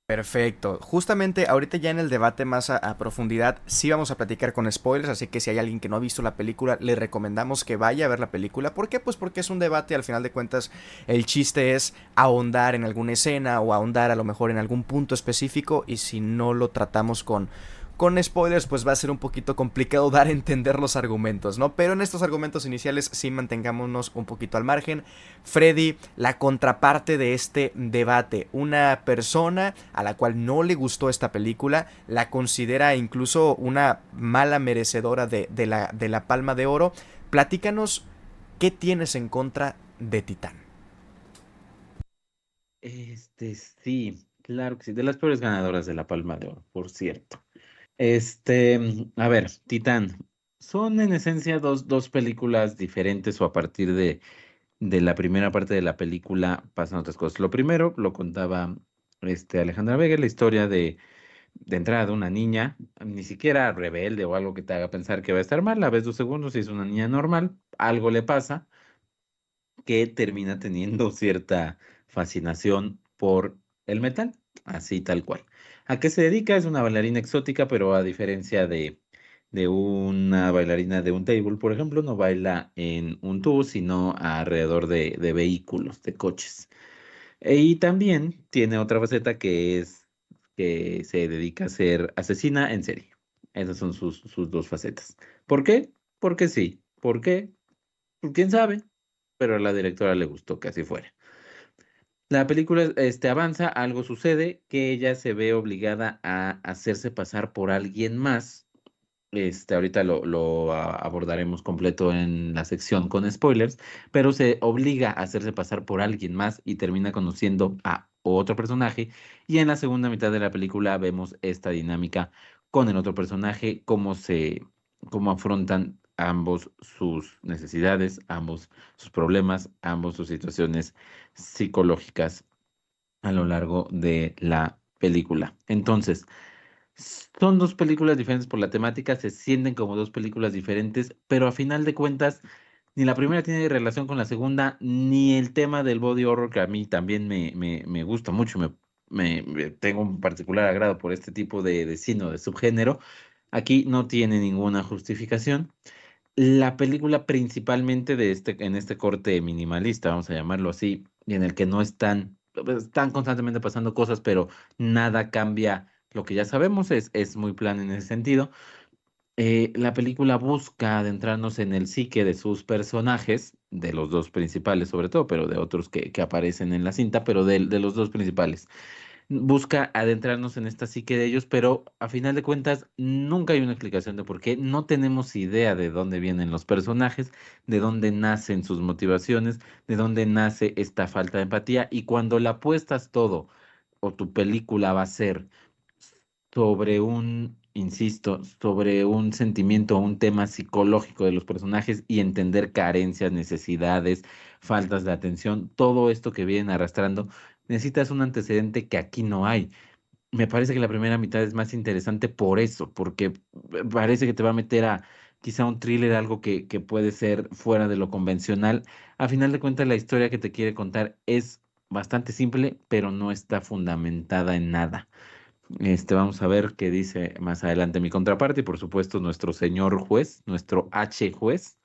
Perfecto. Justamente ahorita ya en el debate más a profundidad sí vamos a platicar con spoilers, así que si hay alguien que no ha visto la película, le recomendamos que vaya a ver la película. ¿Por qué? Pues porque es un debate, al final de cuentas el chiste es ahondar en alguna escena o ahondar a lo mejor en algún punto específico, y si no lo tratamos con spoilers, pues va a ser un poquito complicado dar a entender los argumentos, ¿no? Pero en estos argumentos iniciales sí mantengámonos un poquito al margen. Freddy, la contraparte de este debate, una persona a la cual no le gustó esta película, la considera incluso una mala merecedora de la Palma de Oro. Platícanos, ¿qué tienes en contra de Titán? Sí, claro que sí, de las peores ganadoras de la Palma de Oro, por cierto. A ver, Titán, son en esencia dos películas diferentes, o a partir de la primera parte de la película pasan otras cosas. Lo primero lo contaba Alejandra Vega, la historia de entrada de una niña, ni siquiera rebelde o algo que te haga pensar que va a estar mal. La ves 2 segundos y es una niña normal, algo le pasa que termina teniendo cierta fascinación por el metal, así tal cual. ¿A qué se dedica? Es una bailarina exótica, pero a diferencia de una bailarina de un table, por ejemplo, no baila en un tubo, sino alrededor de vehículos, de coches. Y también tiene otra faceta que es que se dedica a ser asesina en serie. Esas son sus dos facetas. ¿Por qué? Porque sí. ¿Por qué? Pues, quién sabe, pero a la directora le gustó que así fuera. La película avanza, algo sucede, que ella se ve obligada a hacerse pasar por alguien más. Ahorita lo abordaremos completo en la sección con spoilers, pero se obliga a hacerse pasar por alguien más y termina conociendo a otro personaje. Y en la segunda mitad de la película vemos esta dinámica con el otro personaje, cómo afrontan ambos sus necesidades, ambos sus problemas, ambos sus situaciones psicológicas a lo largo de la película. Entonces, son dos películas diferentes por la temática, se sienten como dos películas diferentes, pero a final de cuentas, ni la primera tiene relación con la segunda, ni el tema del body horror, que a mí también me gusta mucho, tengo un particular agrado por este tipo de cine o de subgénero. Aquí no tiene ninguna justificación. La película principalmente en este corte minimalista, vamos a llamarlo así, y en el que no están constantemente pasando cosas, pero nada cambia lo que ya sabemos, es muy plan en ese sentido. La película busca adentrarnos en el psique de sus personajes, de los dos principales sobre todo, pero de otros que aparecen en la cinta, pero de los dos principales. Busca adentrarnos en esta psique de ellos, pero a final de cuentas nunca hay una explicación de por qué. No tenemos idea de dónde vienen los personajes, de dónde nacen sus motivaciones, de dónde nace esta falta de empatía. Y cuando la apuestas todo, o tu película va a ser sobre insisto, sobre un sentimiento, un tema psicológico de los personajes y entender carencias, necesidades, faltas de atención, todo esto que vienen arrastrando, necesitas un antecedente que aquí no hay. Me parece que la primera mitad es más interesante por eso, porque parece que te va a meter a quizá un thriller, algo que puede ser fuera de lo convencional. A final de cuentas, la historia que te quiere contar es bastante simple, pero no está fundamentada en nada. Vamos a ver qué dice más adelante mi contraparte y por supuesto nuestro señor juez, nuestro H juez,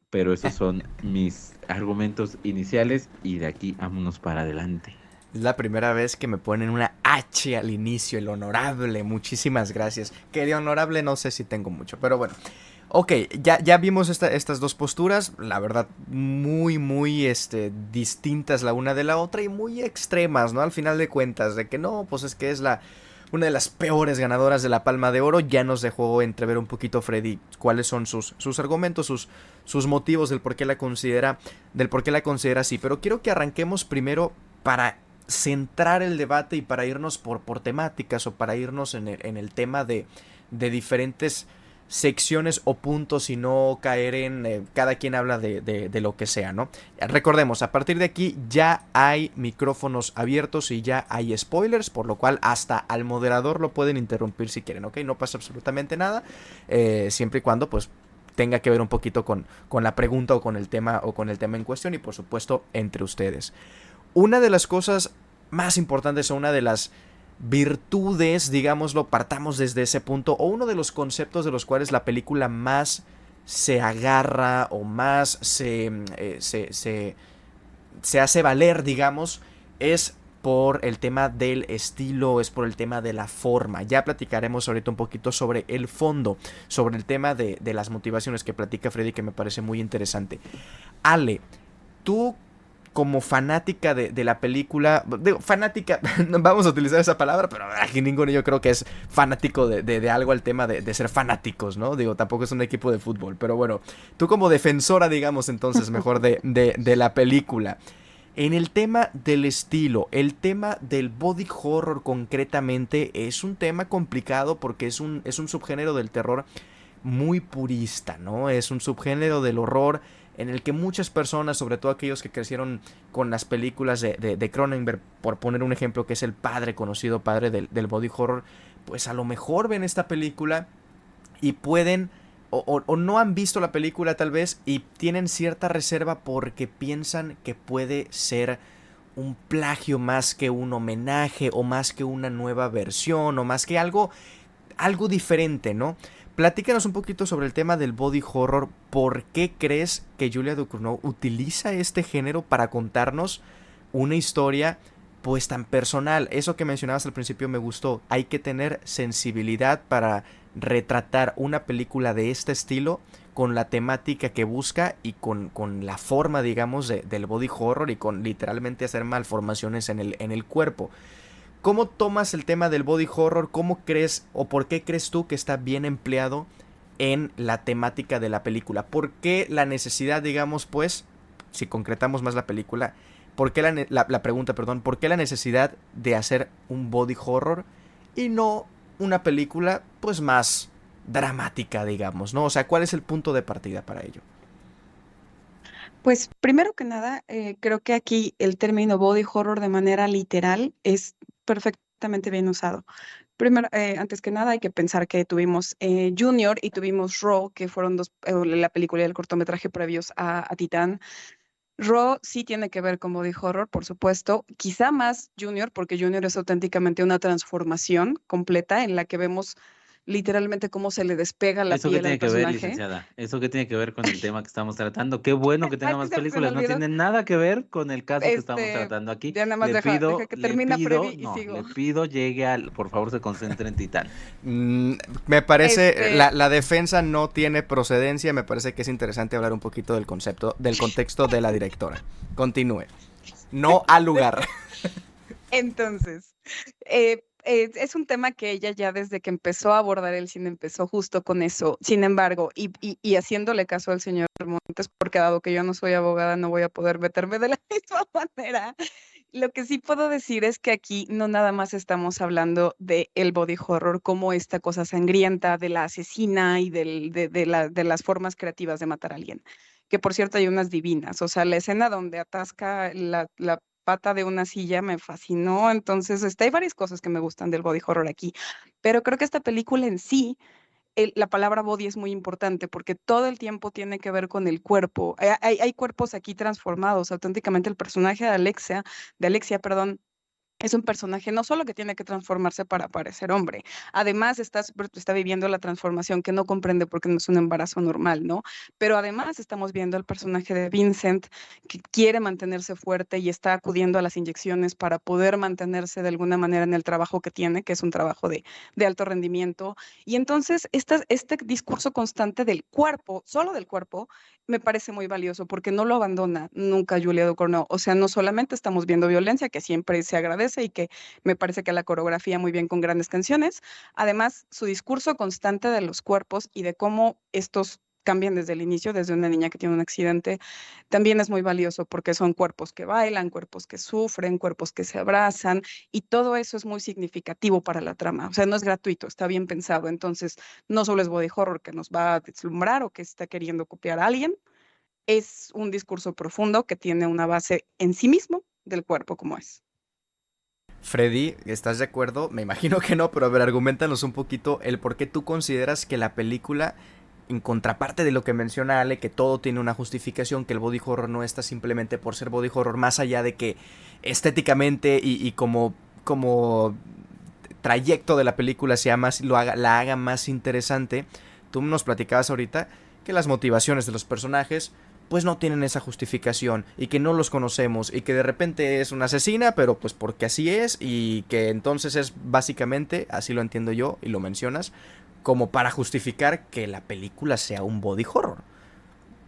pero esos son mis argumentos iniciales y de aquí vámonos para adelante. Es la primera vez que me ponen una H al inicio, el honorable. Muchísimas gracias. Que de honorable no sé si tengo mucho, pero bueno. Ok, ya vimos estas dos posturas, la verdad, muy distintas la una de la otra y muy extremas, ¿no? Al final de cuentas, de que no, pues es que es una de las peores ganadoras de la Palma de Oro. Ya nos dejó entrever un poquito Freddy cuáles son sus argumentos, sus motivos del por qué la considera así. Pero quiero que arranquemos primero para centrar el debate y para irnos por temáticas o para irnos en el tema de diferentes secciones o puntos y no caer en cada quien habla de lo que sea, ¿no? Recordemos, a partir de aquí ya hay micrófonos abiertos y ya hay spoilers, por lo cual hasta al moderador lo pueden interrumpir si quieren, ¿ok? No pasa absolutamente nada, siempre y cuando pues tenga que ver un poquito con la pregunta o con el tema en cuestión y por supuesto entre ustedes. Una de las cosas más importantes o una de las virtudes, digámoslo, partamos desde ese punto, o uno de los conceptos de los cuales la película más se agarra o más se hace valer, digamos, es por el tema del estilo, es por el tema de la forma. Ya platicaremos ahorita un poquito sobre el fondo, sobre el tema de las motivaciones que platica Freddy, que me parece muy interesante. Ale, tú como fanática de la película, digo, fanática, no vamos a utilizar esa palabra, pero aquí ninguno yo creo que es fanático de algo al tema de ser fanáticos, ¿no? Digo, tampoco es un equipo de fútbol, pero bueno, tú como defensora, digamos, entonces, mejor de la película. En el tema del estilo, el tema del body horror concretamente, es un tema complicado porque es un subgénero del terror muy purista, ¿no? Es un subgénero del horror en el que muchas personas, sobre todo aquellos que crecieron con las películas de Cronenberg, por poner un ejemplo, que es el conocido padre del body horror, pues a lo mejor ven esta película y pueden, o no han visto la película tal vez, y tienen cierta reserva porque piensan que puede ser un plagio más que un homenaje, o más que una nueva versión, o más que algo diferente, ¿no? Platícanos un poquito sobre el tema del body horror. ¿Por qué crees que Julia Ducournau utiliza este género para contarnos una historia pues tan personal? Eso que mencionabas al principio me gustó. Hay que tener sensibilidad para retratar una película de este estilo con la temática que busca y con la forma, digamos, del body horror y con literalmente hacer malformaciones en el cuerpo. ¿Cómo tomas el tema del body horror? ¿Cómo crees o por qué crees tú que está bien empleado en la temática de la película? ¿Por qué la necesidad, digamos, pues, si concretamos más la película, ¿por qué la pregunta, perdón, ¿por qué la necesidad de hacer un body horror y no una película, pues, más dramática, digamos, ¿no? O sea, ¿cuál es el punto de partida para ello? Pues primero que nada, creo que aquí el término body horror de manera literal es perfectamente bien usado. Primero, antes que nada, hay que pensar que tuvimos Junior y tuvimos Raw, que fueron la película y el cortometraje previos a Titán. Raw sí tiene que ver con body horror, por supuesto, quizá más Junior, porque Junior es auténticamente una transformación completa en la que vemos literalmente cómo se le despega la ¿Eso qué piel al tiene que ver, personaje. licenciada? ¿Eso qué tiene que ver con el tema que estamos tratando? Qué bueno que tenga Ay, más se me películas, no olvidó. tiene nada que ver con el caso que estamos tratando aquí. Ya nada más deja que termina Freddy y sigo. Le pido por favor se concentre en Titán. Me parece, la defensa no tiene procedencia, me parece que es interesante hablar un poquito del contexto de la directora. Continúe. No al lugar. Entonces, es un tema que ella ya desde que empezó a abordar el cine empezó justo con eso. Sin embargo, y haciéndole caso al señor Montes, porque dado que yo no soy abogada, no voy a poder meterme de la misma manera. Lo que sí puedo decir es que aquí no nada más estamos hablando de el body horror como esta cosa sangrienta de la asesina y de las formas creativas de matar a alguien. Que por cierto hay unas divinas. O sea, la escena donde atasca la pata de una silla me fascinó. Entonces, hay varias cosas que me gustan del body horror aquí. Pero creo que esta película en sí la palabra body es muy importante porque todo el tiempo tiene que ver con el cuerpo. Hay cuerpos aquí transformados. Auténticamente el personaje de Alexia, perdón, Es un personaje no solo que tiene que transformarse para parecer hombre, además está viviendo la transformación que no comprende porque no es un embarazo normal, ¿no? Pero además estamos viendo el personaje de Vincent que quiere mantenerse fuerte y está acudiendo a las inyecciones para poder mantenerse de alguna manera en el trabajo que tiene, que es un trabajo de alto rendimiento. Y entonces este discurso constante del cuerpo, solo del cuerpo, me parece muy valioso porque no lo abandona nunca Julia Ducournau. O sea, no solamente estamos viendo violencia, que siempre se agradece y que me parece que la coreografía muy bien con grandes canciones, además su discurso constante de los cuerpos y de cómo estos cambian desde el inicio, desde una niña que tiene un accidente, también es muy valioso porque son cuerpos que bailan, cuerpos que sufren, cuerpos que se abrazan y todo eso es muy significativo para la trama. O sea, no es gratuito, está bien pensado. Entonces, no solo es body horror que nos va a deslumbrar o que está queriendo copiar a alguien, es un discurso profundo que tiene una base en sí mismo del cuerpo como es. Freddy, ¿estás de acuerdo? Me imagino que no, pero a ver, argumentanos un poquito el por qué tú consideras que la película, en contraparte de lo que menciona Ale, que todo tiene una justificación, que el body horror no está simplemente por ser body horror, más allá de que estéticamente y como trayecto de la película sea más, la haga más interesante. Tú nos platicabas ahorita que las motivaciones de los personajes pues no tienen esa justificación y que no los conocemos y que de repente es una asesina, pero pues porque así es, y que entonces es básicamente, así lo entiendo yo y lo mencionas, como para justificar que la película sea un body horror.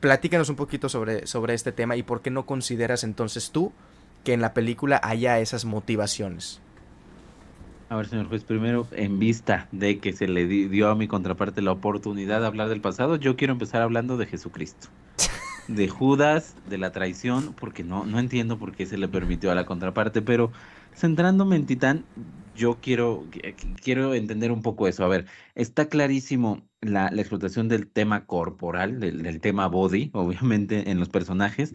Platícanos un poquito sobre este tema y por qué no consideras entonces tú que en la película haya esas motivaciones. A ver, señor juez, primero, en vista de que se le dio a mi contraparte la oportunidad de hablar del pasado, yo quiero empezar hablando de Jesucristo, de Judas, de la traición, porque no entiendo por qué se le permitió a la contraparte, pero centrándome en Titán, yo quiero entender un poco eso. A ver, está clarísimo la explotación del tema corporal, del tema body, obviamente, en los personajes.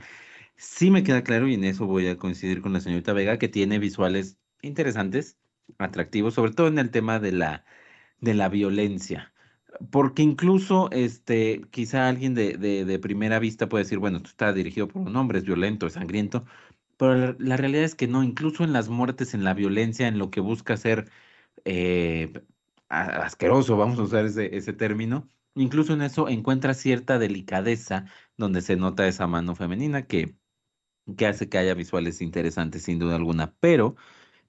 Sí me queda claro, y en eso voy a coincidir con la señorita Vega, que tiene visuales interesantes, atractivos, sobre todo en el tema de la violencia. Porque incluso, quizá alguien de primera vista puede decir, bueno, esto está dirigido por un hombre, es violento, es sangriento, pero la realidad es que no, incluso en las muertes, en la violencia, en lo que busca ser eh, asqueroso, vamos a usar ese término, incluso en eso encuentra cierta delicadeza donde se nota esa mano femenina que hace que haya visuales interesantes, sin duda alguna. Pero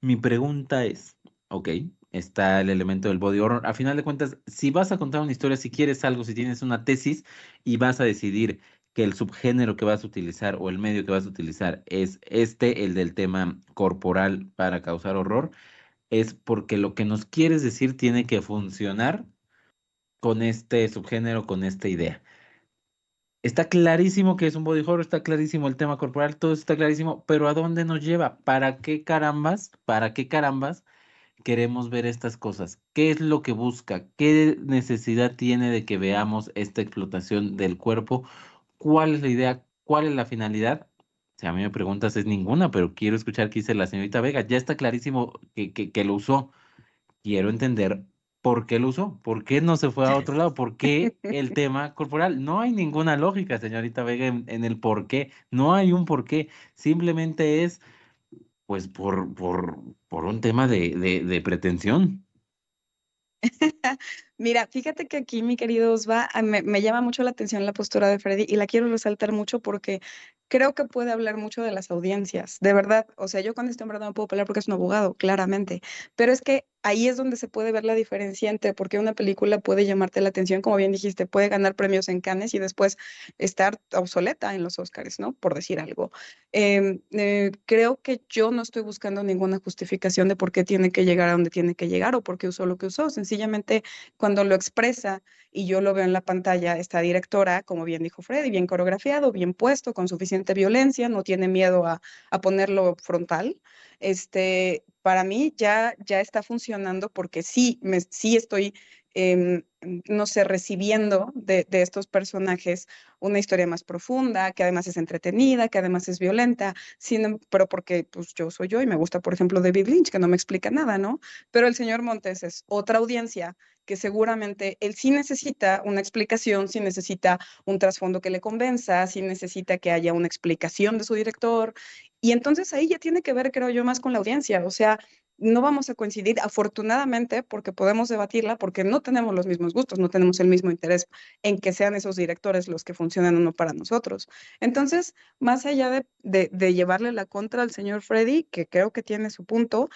mi pregunta es, ok, está el elemento del body horror. A final de cuentas, si vas a contar una historia, si quieres algo, si tienes una tesis y vas a decidir que el subgénero que vas a utilizar o el medio que vas a utilizar es el del tema corporal para causar horror, es porque lo que nos quieres decir tiene que funcionar con este subgénero, con esta idea. Está clarísimo que es un body horror, está clarísimo el tema corporal, todo está clarísimo, pero ¿a dónde nos lleva? Para qué carambas queremos ver estas cosas? ¿Qué es lo que busca? ¿Qué necesidad tiene de que veamos esta explotación del cuerpo? ¿Cuál es la idea? ¿Cuál es la finalidad? Si a mí me preguntas, es ninguna, pero quiero escuchar qué dice la señorita Vega. Ya está clarísimo que lo usó. Quiero entender por qué lo usó, por qué no se fue a otro lado, por qué el tema corporal. No hay ninguna lógica, señorita Vega, en el por qué. No hay un por qué. Simplemente es, pues, por un tema de pretensión. Mira, fíjate que aquí, mi querido Osva, me llama mucho la atención la postura de Freddy y la quiero resaltar mucho porque creo que puede hablar mucho de las audiencias, de verdad. O sea, yo con este hombre no me puedo pelear porque es un abogado, claramente, pero es que ahí es donde se puede ver la diferencia entre por qué una película puede llamarte la atención, como bien dijiste, puede ganar premios en Cannes y después estar obsoleta en los Oscars, ¿no? Por decir algo. Creo que yo no estoy buscando ninguna justificación de por qué tiene que llegar a donde tiene que llegar o por qué usó lo que usó. Sencillamente, cuando lo expresa y yo lo veo en la pantalla, esta directora, como bien dijo Freddy, bien coreografiado, bien puesto, con suficiente violencia, no tiene miedo a ponerlo frontal. Para mí ya está funcionando porque sí estoy no sé, recibiendo de estos personajes una historia más profunda, que además es entretenida, que además es violenta, pero porque pues yo soy yo y me gusta, por ejemplo, David Lynch, que no me explica nada, ¿no? Pero el señor Montes es otra audiencia que seguramente él sí necesita una explicación, sí necesita un trasfondo que le convenza, sí necesita que haya una explicación de su director, y entonces ahí ya tiene que ver, creo yo, más con la audiencia, o sea, no vamos a coincidir, afortunadamente, porque podemos debatirla, porque no tenemos los mismos gustos, no tenemos el mismo interés en que sean esos directores los que funcionan o no para nosotros. Entonces, más allá de llevarle la contra al señor Freddy, que creo que tiene su punto,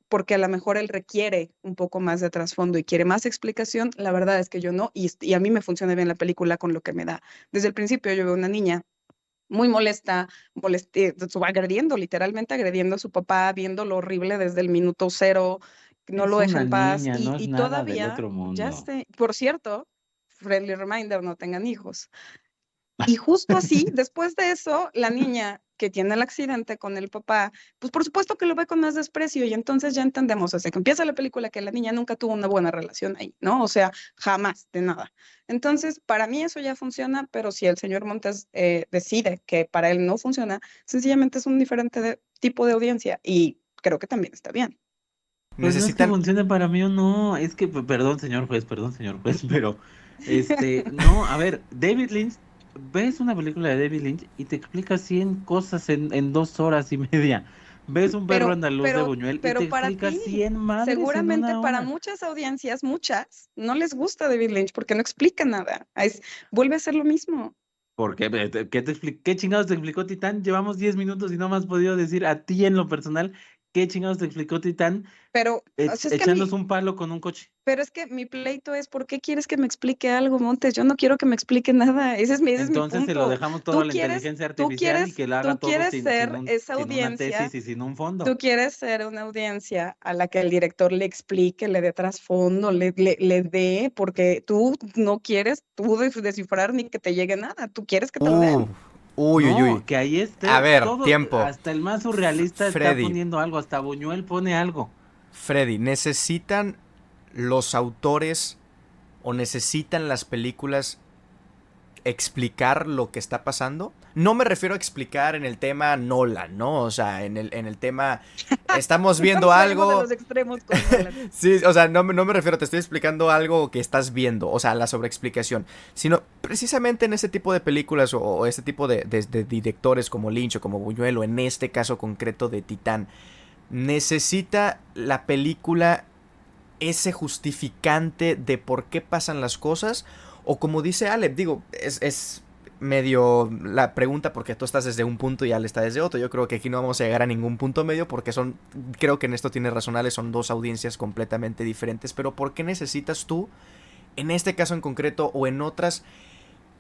porque a lo mejor él requiere un poco más de trasfondo y quiere más explicación, la verdad es que yo no, y a mí me funciona bien la película con lo que me da. Desde el principio yo veo una niña muy molesta, agrediendo, literalmente agrediendo a su papá, viendo lo horrible desde el minuto cero, no lo Es deja una en paz, niña, no es y nada del todavía, otro ya mundo. sé, por cierto, friendly reminder, no tengan hijos. Y justo así, después de eso, la niña que tiene el accidente con el papá, pues por supuesto que lo ve con más desprecio y entonces ya entendemos desde que empieza la película que la niña nunca tuvo una buena relación ahí, ¿no? O sea, jamás, de nada. Entonces, para mí eso ya funciona, pero si el señor Montes decide que para él no funciona, sencillamente es un diferente tipo de audiencia y creo que también está bien. Pues no es que Necesitan... funcione para mí o no, es que, perdón, señor juez, pero, no, a ver, David Lynch, ves una película de David Lynch y te explica 100 cosas en 2 horas y media. Ves un perro Pero, andaluz de pero, Buñuel y te pero para explica ti, 100 madres en seguramente una para hora. muchas audiencias, muchas, no les gusta David Lynch porque no explica nada. Vuelve a ser lo mismo. ¿Por qué? ¿Qué chingados te explicó Titán? Llevamos 10 minutos y no me has podido decir a ti en lo personal qué chingados te explicó Titán Pero, o sea, es que echándose un palo con un coche. pero es que mi pleito es, ¿por qué quieres que me explique algo, Montes? Yo no quiero que me explique nada. Ese es mi Entonces se lo punto. dejamos todo a Tú la quieres, inteligencia tú artificial y quieres, que lo haga tú todo quieres ser esa sin una audiencia. tesis y sin un fondo. Tú quieres ser una audiencia a la que el director le explique, le dé trasfondo, le dé, porque tú no quieres descifrar ni que te llegue nada. Tú quieres que te lo Uh, den. uy, uy, No, uy. que ahí A esté ver, todo, tiempo. hasta el más surrealista está Freddy, poniendo algo, hasta Buñuel pone algo. Freddy, ¿necesitan los autores o necesitan las películas explicar lo que está pasando? No me refiero a explicar en el tema Nolan, ¿no? O sea, en el tema estamos viendo Estamos saliendo de algo. los extremos con Nolan. Sí, o sea, no me refiero, te estoy explicando algo que estás viendo, o sea, la sobreexplicación, sino precisamente en ese tipo de películas o este tipo de directores como Lynch o como Buñuel o en este caso concreto de Titán, necesita la película ese justificante de por qué pasan las cosas, o como dice Ale, digo, es medio la pregunta porque tú estás desde un punto y Ale está desde otro. Yo creo que aquí no vamos a llegar a ningún punto medio porque creo que en esto tiene razón Ale, son dos audiencias completamente diferentes, pero ¿por qué necesitas tú, en este caso en concreto o en otras,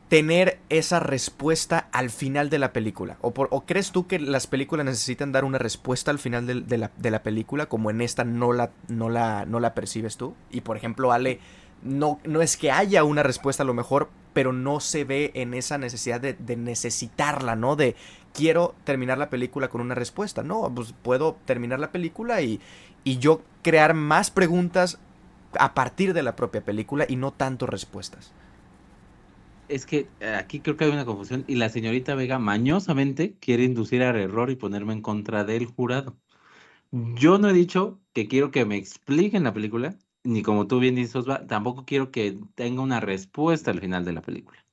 tener esa respuesta al final de la película? ¿O crees tú que las películas necesitan dar una respuesta al final de la película, como en esta no la percibes tú? Y por ejemplo, Ale, no es que haya una respuesta a lo mejor, pero no se ve en esa necesidad de necesitarla, ¿no? De quiero terminar la película con una respuesta. No, pues puedo terminar la película y yo crear más preguntas a partir de la propia película y no tanto respuestas. Es que aquí creo que hay una confusión y la señorita Vega mañosamente quiere inducir al error y ponerme en contra del jurado. Yo no he dicho que quiero que me expliquen la película, ni como tú bien dices, Osva, tampoco quiero que tenga una respuesta al final de la película.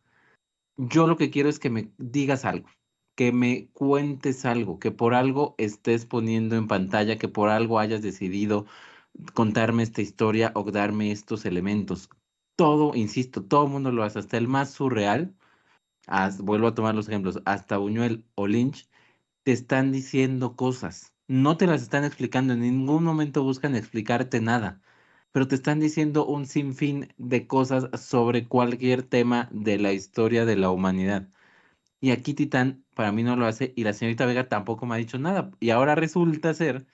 Yo lo que quiero es que me digas algo, que me cuentes algo, que por algo estés poniendo en pantalla, que por algo hayas decidido contarme esta historia o darme estos elementos. Todo, insisto, todo el mundo lo hace, hasta el más surreal, vuelvo a tomar los ejemplos, hasta Buñuel o Lynch, te están diciendo cosas. No te las están explicando, en ningún momento buscan explicarte nada, pero te están diciendo un sinfín de cosas sobre cualquier tema de la historia de la humanidad. Y aquí Titán para mí no lo hace y la señorita Vega tampoco me ha dicho nada. Y ahora resulta ser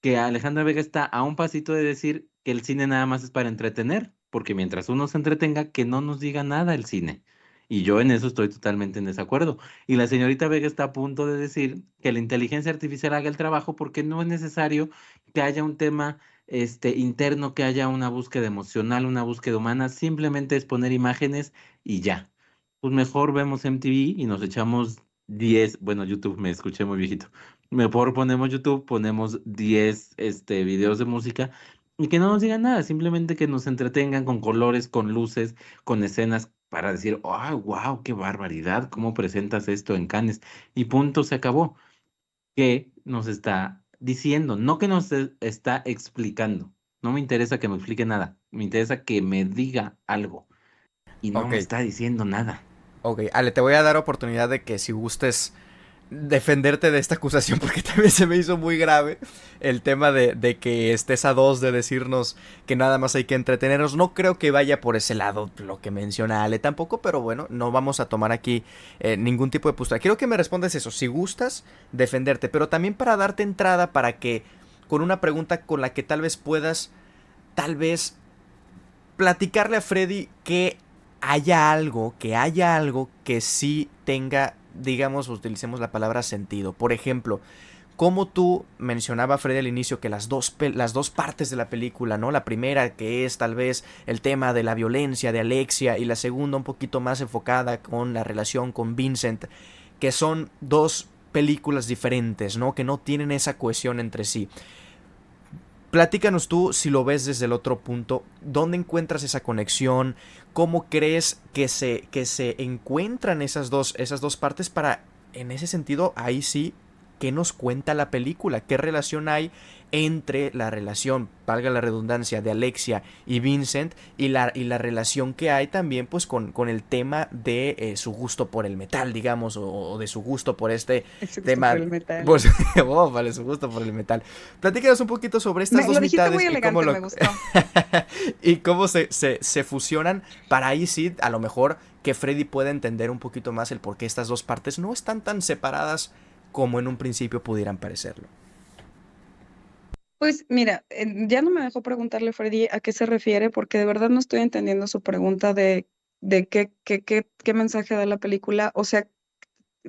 que Alejandra Vega está a un pasito de decir que el cine nada más es para entretener, porque mientras uno se entretenga, que no nos diga nada el cine. Y yo en eso estoy totalmente en desacuerdo. Y la señorita Vega está a punto de decir que la inteligencia artificial haga el trabajo porque no es necesario que haya un tema interno, que haya una búsqueda emocional, una búsqueda humana, simplemente es poner imágenes y ya. Pues mejor vemos MTV y nos echamos 10, bueno, YouTube, me escuché muy viejito. Mejor ponemos YouTube, ponemos 10 videos de música y que no nos digan nada, simplemente que nos entretengan con colores, con luces, con escenas para decir, ¡ay, wow, qué barbaridad! ¿Cómo presentas esto en Cannes? Y punto, se acabó. ¿Qué nos está diciendo? No que nos está explicando. No me interesa que me explique nada. Me interesa que me diga algo. Y no Ok, me está diciendo nada. ok. Ale, te voy a dar oportunidad de que si gustes defenderte de esta acusación porque también se me hizo muy grave el tema de que estés a dos de decirnos que nada más hay que entretenernos. No creo que vaya por ese lado lo que menciona Ale tampoco, pero bueno, no vamos a tomar aquí ningún tipo de postura. Quiero que me respondas eso, si gustas defenderte, pero también para darte entrada para que con una pregunta con la que tal vez puedas, tal vez platicarle a Freddy que haya algo que sí tenga, digamos, utilicemos la palabra sentido. Por ejemplo, como tú mencionaba Freddy al inicio que las dos partes de la película, ¿no? La primera que es tal vez el tema de la violencia de Alexia y la segunda un poquito más enfocada con la relación con Vincent, que son dos películas diferentes, ¿no? Que no tienen esa cohesión entre sí. Platícanos tú si lo ves desde el otro punto, ¿dónde encuentras esa conexión? ¿Cómo crees que se encuentran esas dos partes para, en ese sentido, ahí sí, qué nos cuenta la película? ¿Qué relación hay entre la relación, valga la redundancia, de Alexia y Vincent y la relación que hay también pues con el tema de su gusto por el metal, digamos, o de su gusto por este Ese gusto por tema? el metal. Pues, oh, vale, su gusto por el metal. Platícanos un poquito sobre estas dos Lo dijiste mitades muy y cómo elegante, lo me gustó. y cómo se fusionan para ahí sí, a lo mejor que Freddy pueda entender un poquito más el por qué estas dos partes no están tan separadas como en un principio pudieran parecerlo. Pues mira, ya no me dejó preguntarle Freddy a qué se refiere, porque de verdad no estoy entendiendo su pregunta de qué mensaje da la película. O sea,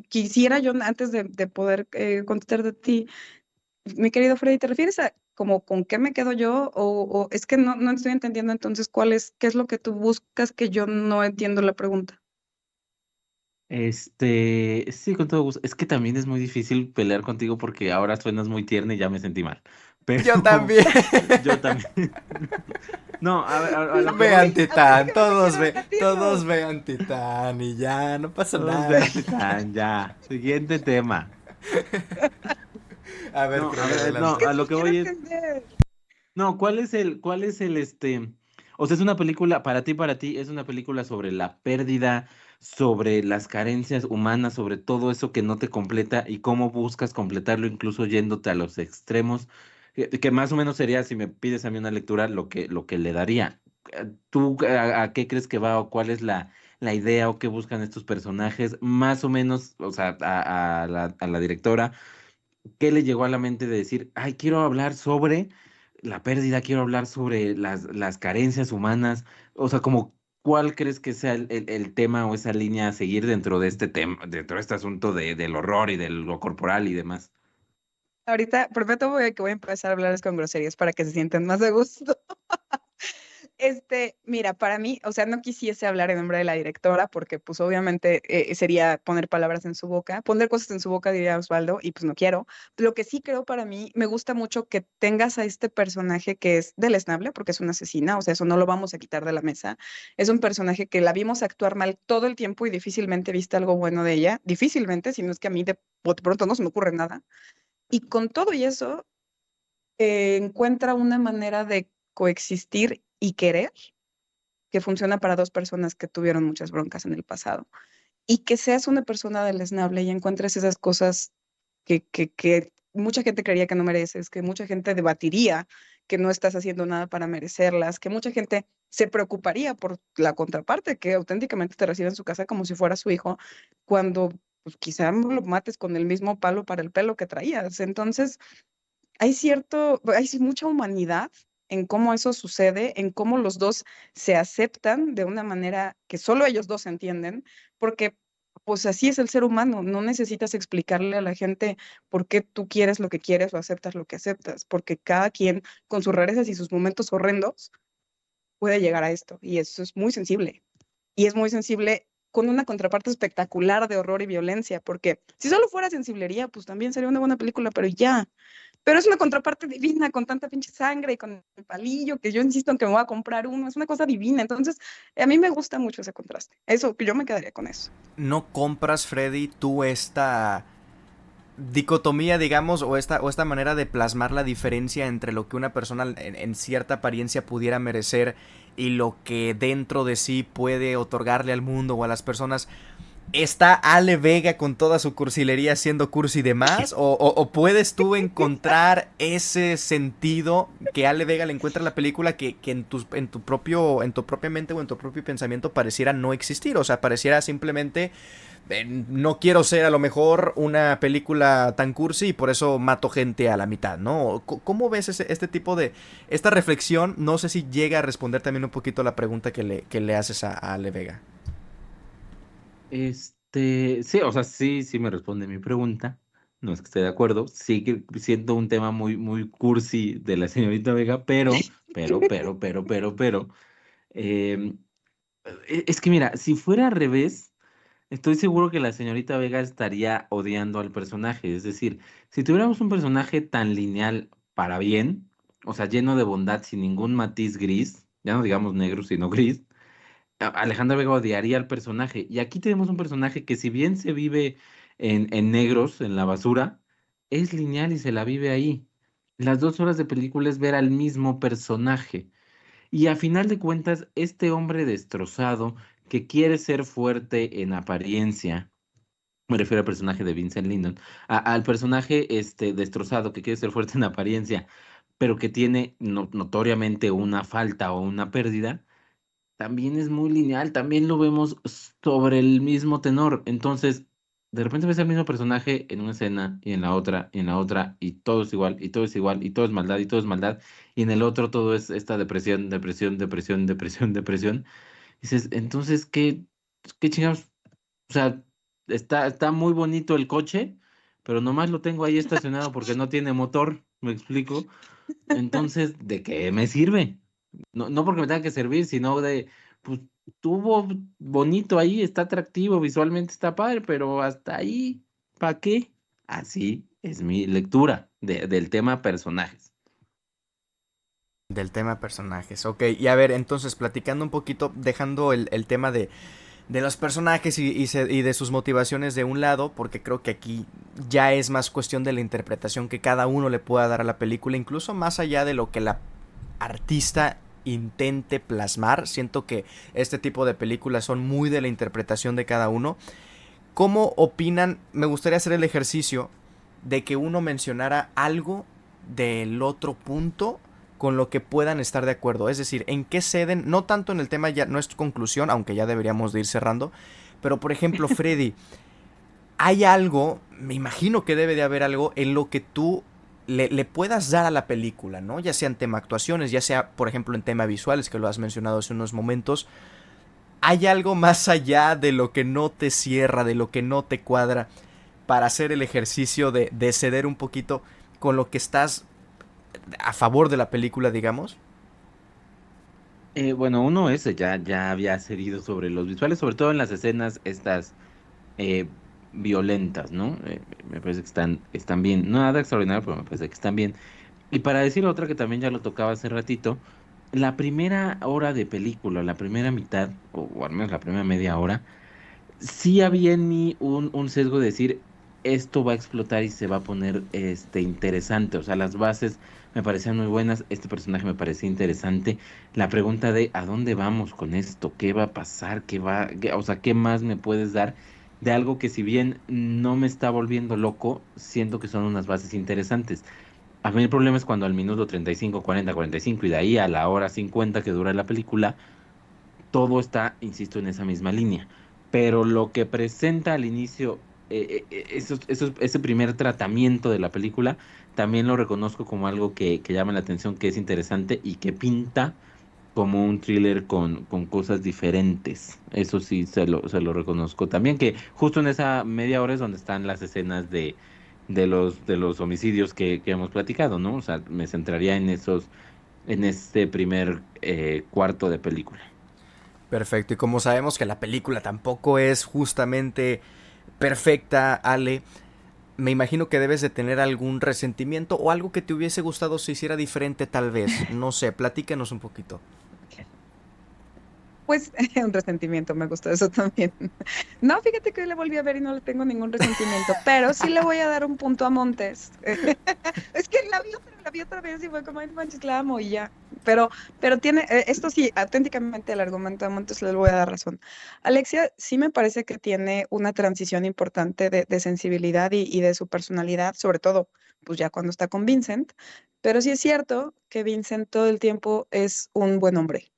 quisiera yo, antes de poder contestar de ti, mi querido Freddy, ¿te refieres a como con qué me quedo yo? O es que no estoy entendiendo entonces qué es lo que tú buscas que yo no entiendo la pregunta. Sí, con todo gusto. Es que también es muy difícil pelear contigo porque ahora suenas muy tierna y ya me sentí mal. Yo Pero también. yo también. No, a ver, a lo que Vean voy. Titán, Aplícame, quiero todos repetirlo. vean Titán y ya, no pasa Todos nada. vean Titán, ya. Siguiente tema. A ver, No, a Freddy, ver, no, Es que adelante. a lo sí que quiero voy es. entender. No, ¿cuál es el? O sea, es una película, para ti, es una película sobre la pérdida, sobre las carencias humanas, sobre todo eso que no te completa y cómo buscas completarlo, incluso yéndote a los extremos, que más o menos sería, si me pides a mí una lectura, lo que le daría. ¿Tú a qué crees que va o cuál es la idea o qué buscan estos personajes? Más o menos, o sea, a la directora. ¿Qué le llegó a la mente de decir, ay, quiero hablar sobre la pérdida, quiero hablar sobre las carencias humanas? O sea, como, ¿cuál crees que sea el tema o esa línea a seguir dentro de este tema, dentro de este asunto del horror y de lo corporal y demás? Ahorita, prometo que voy a empezar a hablarles con groserías para que se sientan más de gusto. Mira, para mí, o sea, no quisiese hablar en nombre de la directora porque pues obviamente sería poner palabras en su boca, poner cosas en su boca, diría Osvaldo, y pues no quiero. Lo que sí creo para mí, me gusta mucho que tengas a este personaje que es deleznable porque es una asesina, o sea, eso no lo vamos a quitar de la mesa. Es un personaje que la vimos actuar mal todo el tiempo y difícilmente viste algo bueno de ella, difícilmente, si no es que a mí de pronto no se me ocurre nada. Y con todo y eso, encuentra una manera de coexistir y querer que funciona para dos personas que tuvieron muchas broncas en el pasado. Y que seas una persona deleznable y encuentres esas cosas que mucha gente creería que no mereces, que mucha gente debatiría que no estás haciendo nada para merecerlas, que mucha gente se preocuparía por la contraparte, que auténticamente te recibe en su casa como si fuera su hijo, cuando pues, quizá lo mates con el mismo palo para el pelo que traías. Entonces, hay mucha humanidad en cómo eso sucede, en cómo los dos se aceptan de una manera que solo ellos dos entienden, porque pues así es el ser humano, no necesitas explicarle a la gente por qué tú quieres lo que quieres o aceptas lo que aceptas, porque cada quien con sus rarezas y sus momentos horrendos puede llegar a esto, y eso es muy sensible. Y es muy sensible con una contraparte espectacular de horror y violencia, porque si solo fuera sensiblería, pues también sería una buena película, pero ya. Pero es una contraparte divina, con tanta pinche sangre y con el palillo, que yo insisto en que me voy a comprar uno, es una cosa divina. Entonces, a mí me gusta mucho ese contraste. Eso, yo me quedaría con eso. ¿No compras, Freddy, tú esta dicotomía, digamos, o esta manera de plasmar la diferencia entre lo que una persona en cierta apariencia pudiera merecer y lo que dentro de sí puede otorgarle al mundo o a las personas? ¿Está Ale Vega con toda su cursilería siendo cursi de más? ¿O puedes tú encontrar ese sentido que Ale Vega le encuentra en la película que en tu propia mente o en tu propio pensamiento pareciera no existir? O sea, pareciera simplemente no quiero ser a lo mejor una película tan cursi y por eso mato gente a la mitad, ¿no? ¿Cómo ves este tipo de... esta reflexión? No sé si llega a responder también un poquito la pregunta que le haces a Ale Vega. Sí, o sea, sí me responde mi pregunta. No es que esté de acuerdo. Sí que siento un tema muy, muy cursi de la señorita Vega, pero, em, es que mira, si fuera al revés, estoy seguro que la señorita Vega estaría odiando al personaje. Es decir, si tuviéramos un personaje tan lineal para bien, o sea, lleno de bondad, sin ningún matiz gris, ya no digamos negro, sino gris, Alejandra Vega odiaría al personaje. Y aquí tenemos un personaje que si bien se vive en negros, en la basura, es lineal y se la vive ahí. Las 2 horas de película es ver al mismo personaje. Y a final de cuentas, este hombre destrozado que quiere ser fuerte en apariencia, me refiero al personaje de Vincent Lindon, al personaje destrozado que quiere ser fuerte en apariencia, pero que tiene notoriamente una falta o una pérdida, también es muy lineal, también lo vemos sobre el mismo tenor. Entonces, de repente ves al mismo personaje en una escena y en la otra y en la otra y todo es igual y todo es igual y todo es maldad y todo es maldad y en el otro todo es esta depresión, depresión, depresión, depresión, depresión. Dices, entonces, ¿qué chingados? O sea, está muy bonito el coche, pero nomás lo tengo ahí estacionado porque no tiene motor, ¿me explico? Entonces, ¿de qué me sirve? No, no porque me tenga que servir, sino pues, tuvo bonito ahí, está atractivo, visualmente está padre, pero hasta ahí, ¿para qué? Así es mi lectura del tema personajes. Del tema personajes, ok. Y a ver, entonces, platicando un poquito, dejando el tema de los personajes y de sus motivaciones de un lado, porque creo que aquí ya es más cuestión de la interpretación que cada uno le pueda dar a la película, incluso más allá de lo que la artista intente plasmar. Siento que este tipo de películas son muy de la interpretación de cada uno. ¿Cómo opinan? Me gustaría hacer el ejercicio de que uno mencionara algo del otro punto con lo que puedan estar de acuerdo. Es decir, en qué ceden, no tanto en el tema, ya no es conclusión, aunque ya deberíamos de ir cerrando, pero por ejemplo, Freddy, hay algo, me imagino que debe de haber algo en lo que tú le puedas dar a la película, ¿no? Ya sea en tema actuaciones, ya sea, por ejemplo, en tema visuales, que lo has mencionado hace unos momentos. ¿Hay algo más allá de lo que no te cierra, de lo que no te cuadra, para hacer el ejercicio de ceder un poquito con lo que estás a favor de la película, digamos? Bueno, uno ese ya había cedido sobre los visuales, sobre todo en las escenas estas eh, violentas, ¿no? Me parece que están bien. No nada extraordinario, pero me parece que están bien. Y para decir otra que también ya lo tocaba hace ratito, la primera hora de película, la primera mitad, o al menos la primera media hora, sí había en mí un sesgo de decir, esto va a explotar y se va a poner interesante. O sea, las bases me parecían muy buenas, este personaje me parecía interesante. La pregunta de ¿a dónde vamos con esto? ¿Qué va a pasar? O sea, ¿qué más me puedes dar de algo que si bien no me está volviendo loco, siento que son unas bases interesantes? A mí el problema es cuando al minuto 35, 40, 45 y de ahí a la hora 50 que dura la película, todo está, insisto, en esa misma línea. Pero lo que presenta al inicio, ese primer tratamiento de la película, también lo reconozco como algo que llama la atención, que es interesante y que pinta como un thriller con cosas diferentes. Eso sí, se lo reconozco. También que justo en esa media hora es donde están las escenas de los homicidios que hemos platicado, ¿no? O sea, me centraría en este primer cuarto de película. Perfecto, y como sabemos que la película tampoco es justamente perfecta, Ale, me imagino que debes de tener algún resentimiento o algo que te hubiese gustado se hiciera diferente tal vez. No sé, platícanos un poquito. Pues un resentimiento, me gustó eso también. No, fíjate que hoy le volví a ver y no le tengo ningún resentimiento, pero sí le voy a dar un punto a Montes. Es que la vi otra vez y fue como, ay, no manches, la amo y ya. Pero tiene, esto sí, auténticamente el argumento de Montes le voy a dar razón. Alexia sí me parece que tiene una transición importante de sensibilidad y de su personalidad, sobre todo, pues ya cuando está con Vincent, pero sí es cierto que Vincent todo el tiempo es un buen hombre.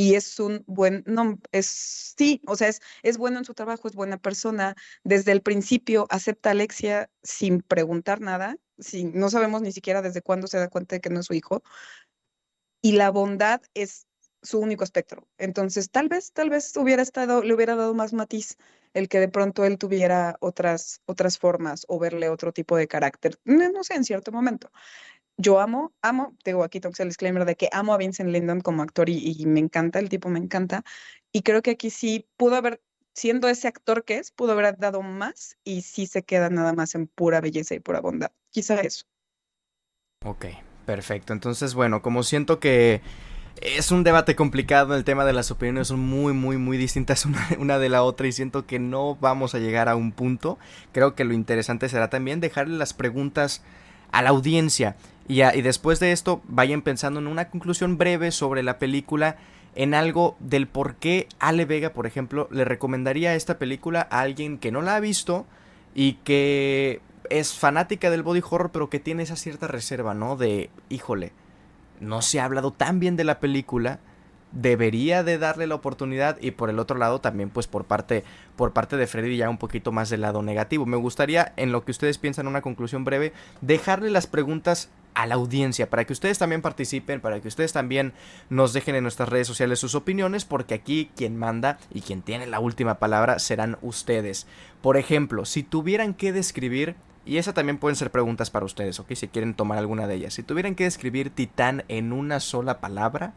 Y es un buen, no, sí, o sea, es bueno en su trabajo, es buena persona. Desde el principio acepta a Alexia sin preguntar nada, no sabemos ni siquiera desde cuándo se da cuenta de que no es su hijo, y la bondad es su único espectro. Entonces, le hubiera dado más matiz el que de pronto él tuviera otras formas o verle otro tipo de carácter, no sé, en cierto momento. Yo digo, aquí tengo que hacer el disclaimer de que amo a Vincent Lindon como actor y me encanta, el tipo me encanta. Y creo que aquí sí pudo haber, siendo ese actor que es, pudo haber dado más y sí se queda nada más en pura belleza y pura bondad. Quizá eso. Ok, perfecto. Entonces, bueno, como siento que es un debate complicado, el tema de las opiniones son muy, muy, muy distintas una de la otra y siento que no vamos a llegar a un punto. Creo que lo interesante será también dejarle las preguntas a la audiencia y después de esto vayan pensando en una conclusión breve sobre la película, en algo del por qué Ale Vega, por ejemplo, le recomendaría esta película a alguien que no la ha visto y que es fanática del body horror pero que tiene esa cierta reserva, ¿no? De, híjole, no se ha hablado tan bien de la película, debería de darle la oportunidad. Y por el otro lado también pues por parte de Freddy ya un poquito más del lado negativo. Me gustaría, en lo que ustedes piensan, una conclusión breve, dejarle las preguntas a la audiencia para que ustedes también participen, para que ustedes también nos dejen en nuestras redes sociales sus opiniones, porque aquí quien manda y quien tiene la última palabra serán ustedes. Por ejemplo, si tuvieran que describir, y esa también pueden ser preguntas para ustedes, ¿ok? Si quieren tomar alguna de ellas. Si tuvieran que describir Titán en una sola palabra,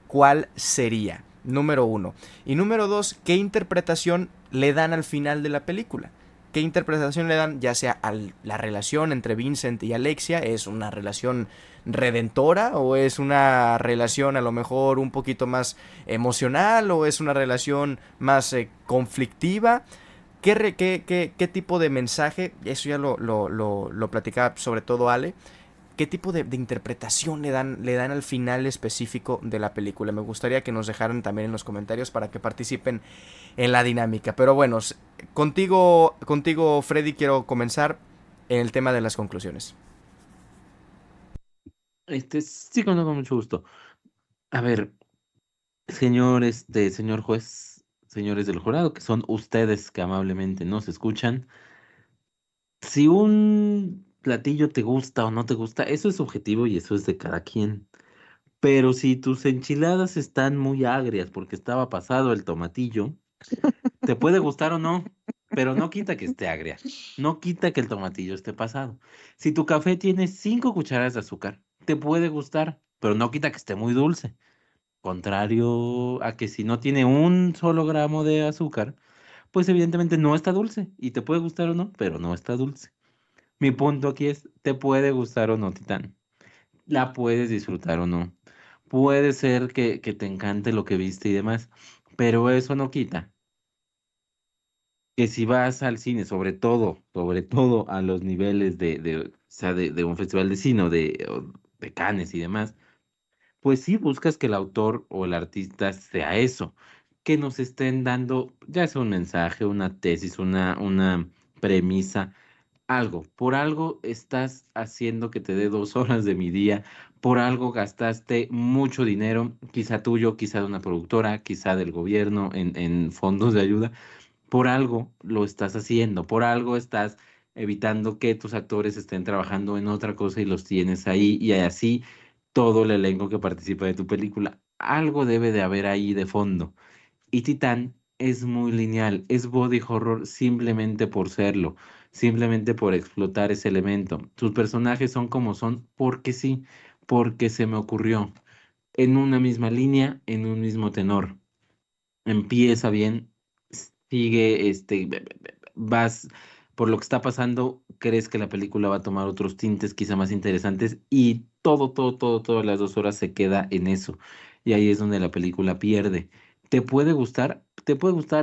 ¿cuál sería? Número uno. Y número dos, ¿qué interpretación le dan al final de la película? ¿Qué interpretación le dan ya sea a la relación entre Vincent y Alexia? ¿Es una relación redentora o es una relación a lo mejor un poquito más emocional o es una relación más conflictiva? ¿Qué tipo de mensaje? Eso ya lo platicaba sobre todo Ale. ¿Qué tipo de interpretación le dan al final específico de la película? Me gustaría que nos dejaran también en los comentarios para que participen en la dinámica. Pero bueno, contigo Freddy, quiero comenzar en el tema de las conclusiones. Sí, con mucho gusto. A ver, señor juez, señores del jurado, que son ustedes que amablemente nos escuchan, si un platillo te gusta o no te gusta, eso es subjetivo y eso es de cada quien. Pero si tus enchiladas están muy agrias porque estaba pasado el tomatillo, te puede gustar o no, pero no quita que esté agria. No quita que el tomatillo esté pasado. Si tu café tiene 5 cucharadas de azúcar, te puede gustar, pero no quita que esté muy dulce. Contrario a que si no tiene un solo gramo de azúcar, pues evidentemente no está dulce y te puede gustar o no, pero no está dulce. Mi punto aquí es, te puede gustar o no, Titán. La puedes disfrutar o no. Puede ser que te encante lo que viste y demás, pero eso no quita que si vas al cine, sobre todo a los niveles o sea, de un festival de cine o de Cannes y demás, pues sí buscas que el autor o el artista sea eso, que nos estén dando ya sea un mensaje, una tesis, una premisa, algo. Por algo estás haciendo que te dé 2 horas de mi día, por algo gastaste mucho dinero, quizá tuyo, quizá de una productora, quizá del gobierno, en fondos de ayuda. Por algo lo estás haciendo, por algo estás evitando que tus actores estén trabajando en otra cosa y los tienes ahí y así todo el elenco que participa de tu película. algo debe de haber ahí de fondo. Y Titán es muy lineal, es body horror simplemente por serlo, simplemente por explotar ese elemento. Sus personajes son como son porque sí, porque se me ocurrió, en una misma línea, en un mismo tenor. Empieza bien, sigue, vas, por lo que está pasando, crees que la película va a tomar otros tintes quizá más interesantes y todas las 2 horas se queda en eso. Y ahí es donde la película pierde. Te puede gustar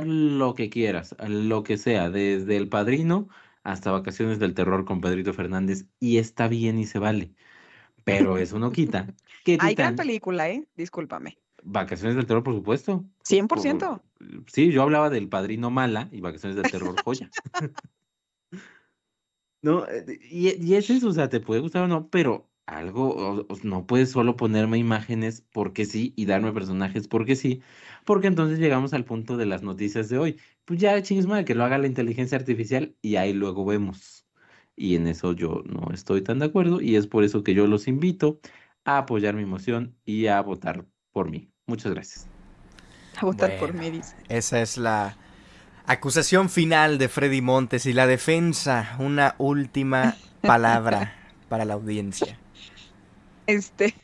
lo que quieras, lo que sea, desde El Padrino hasta Vacaciones del Terror con Pedrito Fernández, y está bien y se vale. Pero eso no quita que Hay gran Titán, película, ¿eh? Discúlpame. Vacaciones del Terror, por supuesto. cien por Por- ciento. sí, yo hablaba del Padrino mala y Vacaciones del Terror joya. No, y es eso, o sea, te puede gustar o no, pero algo, no puedes solo ponerme imágenes porque sí y darme personajes porque sí, porque entonces llegamos al punto de las noticias de hoy. Pues ya chingues madre, que lo haga la inteligencia artificial y ahí luego vemos. Y en eso yo no estoy tan de acuerdo y es por eso que yo los invito a apoyar mi moción y a votar por mí. Muchas gracias. A votar por Bueno, mí, dice. esa es la acusación final de Freddy Montes y la defensa, una última palabra para la audiencia. Este,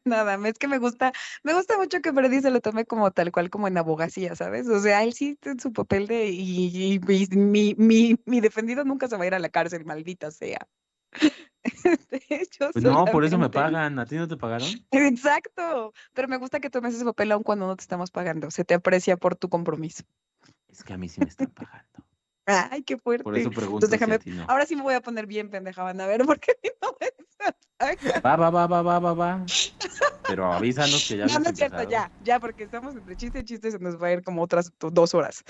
nada, es que me gusta mucho que Freddy se lo tome como tal cual, como en abogacía, ¿sabes? O sea, él sí en su papel de, mi defendido nunca se va a ir a la cárcel, maldita sea. De hecho, Pues no, por eso me solamente. pagan. ¿A ti no te pagaron? Exacto, pero me gusta que tomes ese papel aun cuando no te estamos pagando, se te aprecia por tu compromiso. Es que a mí sí me están pagando. Ay, qué Por fuerte. eso Entonces pregunto si a déjame, ti no. ahora sí me voy a poner bien pendeja, van a ver, porque a mí no me pagan. Va. Pero avísanos que ya No, habías no es cierto, empezado. ya, porque estamos entre chiste y chiste, se nos va a ir como otras 2 horas.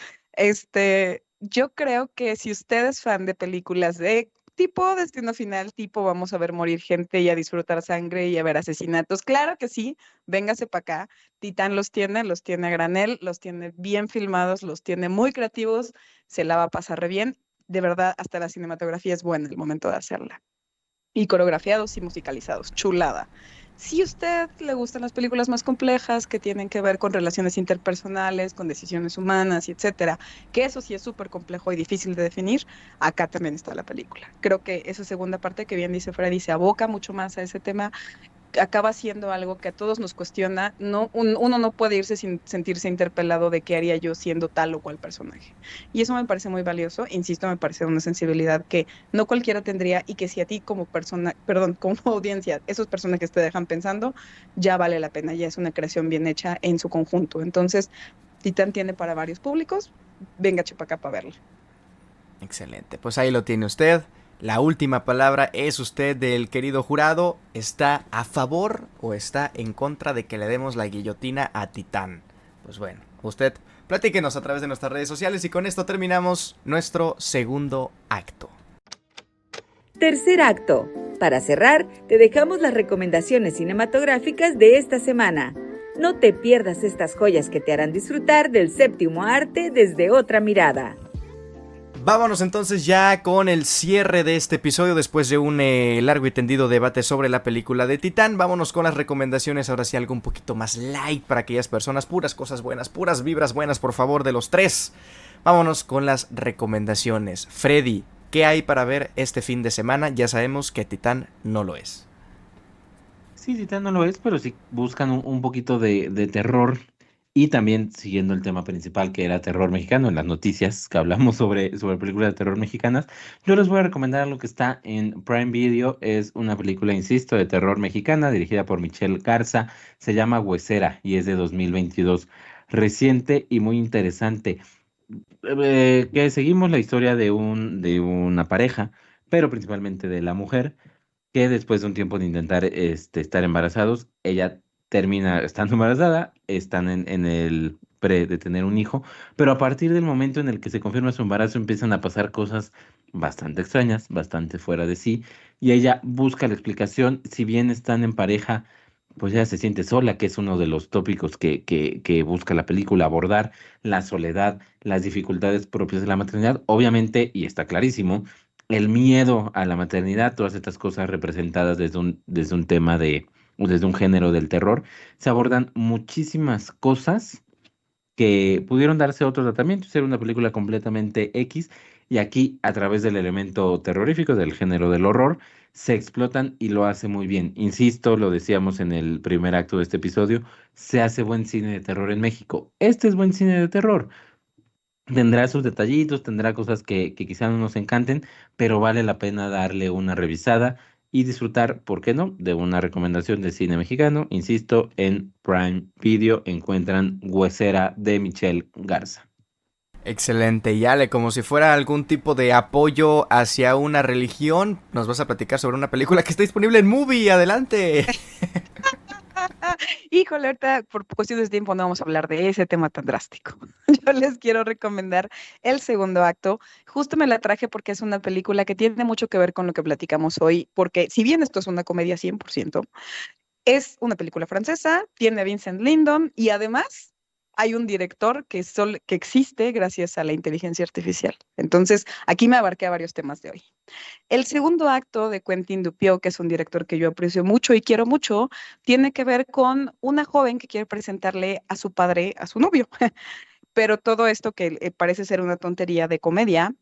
Yo creo que si usted es fan de películas de tipo Destino Final, tipo vamos a ver morir gente y a disfrutar sangre y a ver asesinatos, claro que sí, véngase para acá. Titán los tiene a granel, los tiene bien filmados, los tiene muy creativos, se la va a pasar re bien. De verdad, hasta la cinematografía es buena en el momento de hacerla. Y coreografiados y musicalizados, chulada. Si a usted le gustan las películas más complejas que tienen que ver con relaciones interpersonales, con decisiones humanas y etcétera, que eso sí es súper complejo y difícil de definir, acá también está la película. Creo que esa segunda parte que bien dice Freddy se aboca mucho más a ese tema, acaba siendo algo que a todos nos cuestiona. No, uno no puede irse sin sentirse interpelado de qué haría yo siendo tal o cual personaje. Y eso me parece muy valioso, insisto, me parece una sensibilidad que no cualquiera tendría y que si a ti como persona, perdón, como audiencia, esos personajes te dejan pensando, ya vale la pena, ya es una creación bien hecha en su conjunto. Entonces, Titán tiene para varios públicos, venga Chepacá para verla. Excelente, pues ahí lo tiene usted. La última palabra es usted del querido jurado. ¿Está a favor o está en contra de que le demos la guillotina a Titán? Pues bueno, usted platíquenos a través de nuestras redes sociales y con esto terminamos nuestro segundo acto. Tercer acto. Para cerrar, te dejamos las recomendaciones cinematográficas de esta semana. No te pierdas estas joyas que te harán disfrutar del séptimo arte desde otra mirada. Vámonos entonces ya con el cierre de este episodio después de un largo y tendido debate sobre la película de Titán. Vámonos con las recomendaciones, ahora sí algo un poquito más light para aquellas personas, puras cosas buenas, puras vibras buenas por favor de los tres. Vámonos con las recomendaciones. Freddy, ¿qué hay para ver este fin de semana? Ya sabemos que Titán no lo es. Sí, Titán no lo es, pero sí buscan un poquito de terror. Y también siguiendo el tema principal que era terror mexicano, en las noticias que hablamos sobre películas de terror mexicanas, yo les voy a recomendar lo que está en Prime Video. Es una película, insisto, de terror mexicana dirigida por Michelle Garza. Se llama Huesera y es de 2022. Reciente y muy interesante. Que seguimos la historia de una pareja, pero principalmente de la mujer que después de un tiempo de intentar estar embarazados, ella termina estando embarazada, están en el pre de tener un hijo, pero a partir del momento en el que se confirma su embarazo empiezan a pasar cosas bastante extrañas, bastante fuera de sí, y ella busca la explicación. Si bien están en pareja, pues ella se siente sola, que es uno de los tópicos que busca la película, abordar la soledad, las dificultades propias de la maternidad, obviamente, y está clarísimo, el miedo a la maternidad, todas estas cosas representadas desde un tema desde un género del terror, se abordan muchísimas cosas que pudieron darse otro tratamiento, ser una película completamente X, y aquí, a través del elemento terrorífico, del género del horror, se explotan y lo hace muy bien. Insisto, lo decíamos en el primer acto de este episodio, se hace buen cine de terror en México. Este es buen cine de terror. Tendrá sus detallitos, tendrá cosas que quizá no nos encanten, pero vale la pena darle una revisada y disfrutar, ¿por qué no?, de una recomendación de cine mexicano. Insisto, en Prime Video encuentran Huesera de Michelle Garza. Excelente, y Ale, como si fuera algún tipo de apoyo hacia una religión, nos vas a platicar sobre una película que está disponible en Movie. Adelante. Híjole, ahorita por cuestiones de tiempo no vamos a hablar de ese tema tan drástico. Yo les quiero recomendar el segundo acto. Justo me la traje porque es una película que tiene mucho que ver con lo que platicamos hoy, porque si bien esto es una comedia 100%, es una película francesa, tiene a Vincent Lindon y además hay un director que existe gracias a la inteligencia artificial. Entonces, aquí me abarqué a varios temas de hoy. El segundo acto de Quentin Dupieux, que es un director que yo aprecio mucho y quiero mucho, tiene que ver con una joven que quiere presentarle a su padre a su novio. Pero todo esto que parece ser una tontería de comedia,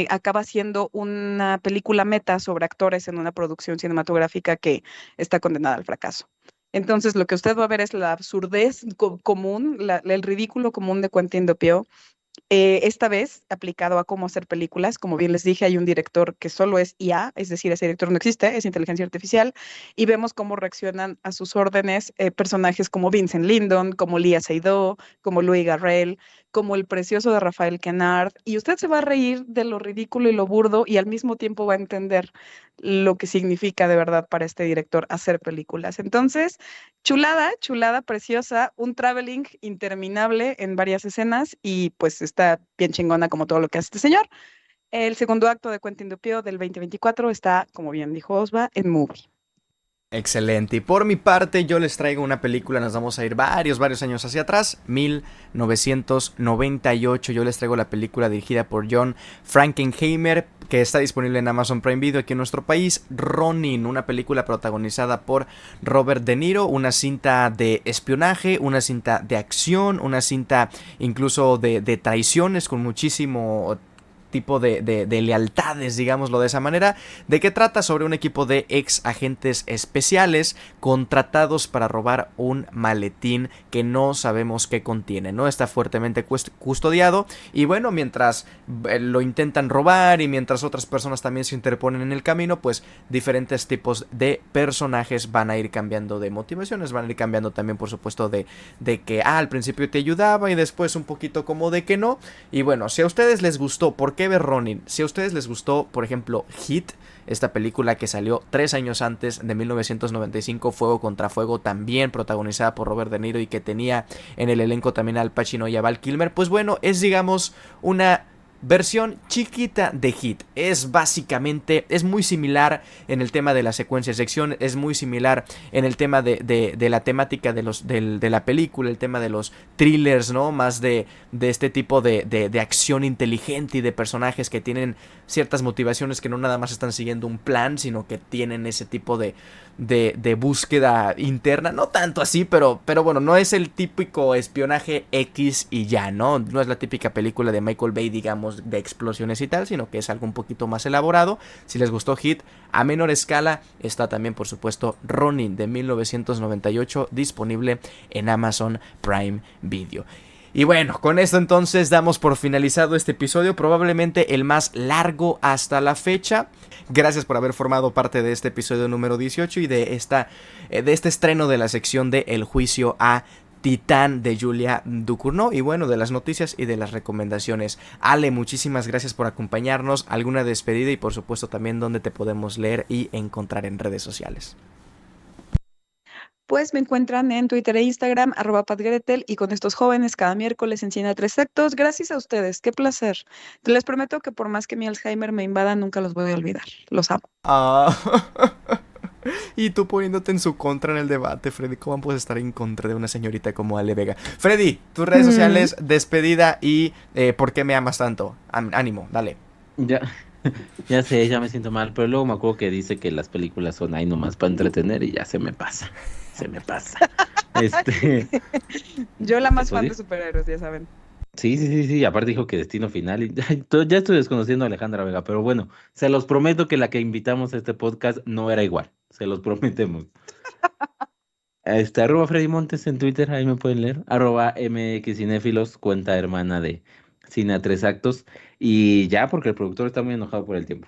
acaba siendo una película meta sobre actores en una producción cinematográfica que está condenada al fracaso. Entonces, lo que usted va a ver es la absurdez común, el ridículo común de Quentin Dupieux, esta vez aplicado a cómo hacer películas. Como bien les dije, hay un director que solo es IA, es decir, ese director no existe, es inteligencia artificial, y vemos cómo reaccionan a sus órdenes personajes como Vincent Lindon, como Lia Seydoux, como Louis Garrel, como el precioso de Rafael Quenard, y usted se va a reír de lo ridículo y lo burdo, y al mismo tiempo va a entender lo que significa de verdad para este director hacer películas. Entonces, chulada, chulada, preciosa, un traveling interminable en varias escenas y pues está bien chingona como todo lo que hace este señor. El segundo acto de Quentin Dupieux del 2024 está, como bien dijo Osva, en Movie. Excelente, y por mi parte yo les traigo una película, nos vamos a ir varios años hacia atrás, 1998, yo les traigo la película dirigida por John Frankenheimer, que está disponible en Amazon Prime Video aquí en nuestro país, Ronin, una película protagonizada por Robert De Niro, una cinta de espionaje, una cinta de acción, una cinta incluso de traiciones con muchísimo tipo de lealtades, digámoslo de esa manera. ¿De qué trata? Sobre un equipo de ex agentes especiales contratados para robar un maletín que no sabemos qué contiene, ¿no? Está fuertemente custodiado y bueno, mientras lo intentan robar y mientras otras personas también se interponen en el camino, pues diferentes tipos de personajes van a ir cambiando de motivaciones, van a ir cambiando también, por supuesto, de que al principio te ayudaba y después un poquito como de que no. Y bueno, si a ustedes les gustó, ¿por qué ver Ronin? Si a ustedes les gustó, por ejemplo, Hit, esta película que salió 3 años antes, de 1995, Fuego contra Fuego, también protagonizada por Robert De Niro y que tenía en el elenco también a Al Pacino y a Val Kilmer, pues bueno, es digamos una versión chiquita de Hit. Es básicamente, es muy similar en el tema de la secuencia de acción, es muy similar en el tema de la temática de la película, el tema de los thrillers, ¿no? Más de este tipo de acción inteligente y de personajes que tienen ciertas motivaciones que no nada más están siguiendo un plan, sino que tienen ese tipo de búsqueda interna, no tanto así, pero bueno, no es el típico espionaje X y ya, ¿no? No es la típica película de Michael Bay, digamos, de explosiones y tal, sino que es algo un poquito más elaborado. Si les gustó Hit, a menor escala está también, por supuesto, Ronin de 1998, disponible en Amazon Prime Video. Y bueno, con esto entonces damos por finalizado este episodio, probablemente el más largo hasta la fecha. Gracias por haber formado parte de este episodio número 18 y de este estreno de la sección de El Juicio a Titán de Julia Ducournau, y bueno, de las noticias y de las recomendaciones. Ale, muchísimas gracias por acompañarnos, alguna despedida y por supuesto también dónde te podemos leer y encontrar en redes sociales. Pues me encuentran en Twitter e Instagram, @patgretel, y con estos jóvenes cada miércoles en Cine a 3 Actos. Gracias a ustedes, qué placer. Les prometo que por más que mi Alzheimer me invada, nunca los voy a olvidar. Los amo. Y tú poniéndote en su contra en el debate, Freddy. ¿Cómo puedes estar en contra de una señorita como Ale Vega? Freddy, tus redes sociales, despedida y ¿por qué me amas tanto? Ánimo, dale. Ya sé, ya me siento mal, pero luego me acuerdo que dice que las películas son ahí nomás para entretener y ya se me pasa. se me pasa. Yo la más fan ¿Episodio? de superhéroes, ya saben. Sí, aparte dijo que Destino Final, y ay, ya estoy desconociendo a Alejandra Vega, pero bueno, se los prometo que la que invitamos a este podcast no era igual, se los prometemos. Arroba Freddy Montes en Twitter, ahí me pueden leer. Arroba MXCinéfilos, cuenta hermana de Cine a Tres Actos. Y ya, porque el productor está muy enojado por el tiempo.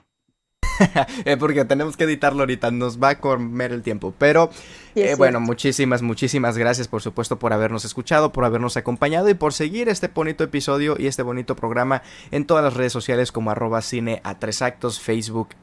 Porque tenemos que editarlo ahorita, nos va a comer el tiempo. Pero Sí, es bueno, cierto. muchísimas gracias por supuesto por habernos escuchado, por habernos acompañado y por seguir este bonito episodio y este bonito programa en todas las redes sociales como @cine a tres actos, Facebook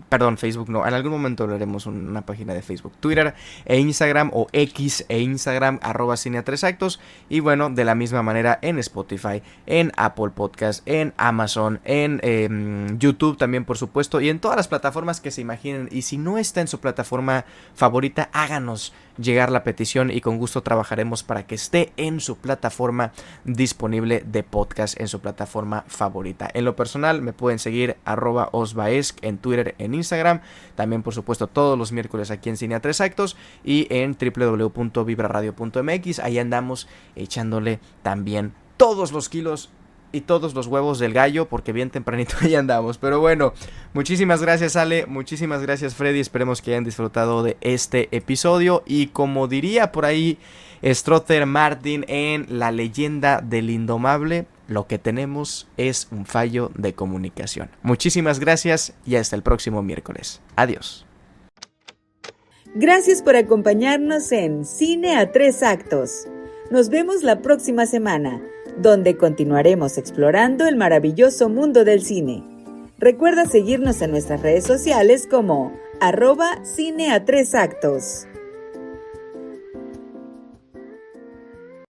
no, en algún momento lo haremos una página de Facebook, Twitter e Instagram o X e Instagram @cine a tres actos y bueno, de la misma manera en Spotify, en Apple Podcast, en Amazon, en YouTube también por supuesto y en todas las plataformas que se imaginen y si no está en su plataforma favorita, háganos llegar la petición y con gusto trabajaremos para que esté en su plataforma disponible de podcast, en su plataforma favorita. En lo personal me pueden seguir @osbaesc en Twitter, en Instagram, también por supuesto todos los miércoles aquí en Cine a Tres Actos y en www.vibraradio.mx, ahí andamos echándole también todos los kilos y todos los huevos del gallo, porque bien tempranito ahí andamos. Pero bueno, muchísimas gracias Ale, muchísimas gracias Freddy, esperemos que hayan disfrutado de este episodio. Y como diría por ahí Strother Martin en La leyenda del indomable, lo que tenemos es un fallo de comunicación. Muchísimas gracias y hasta el próximo miércoles. Adiós. Gracias por acompañarnos en Cine a Tres Actos. Nos vemos la próxima semana, donde continuaremos explorando el maravilloso mundo del cine. Recuerda seguirnos en nuestras redes sociales como @Cine a Tres Actos.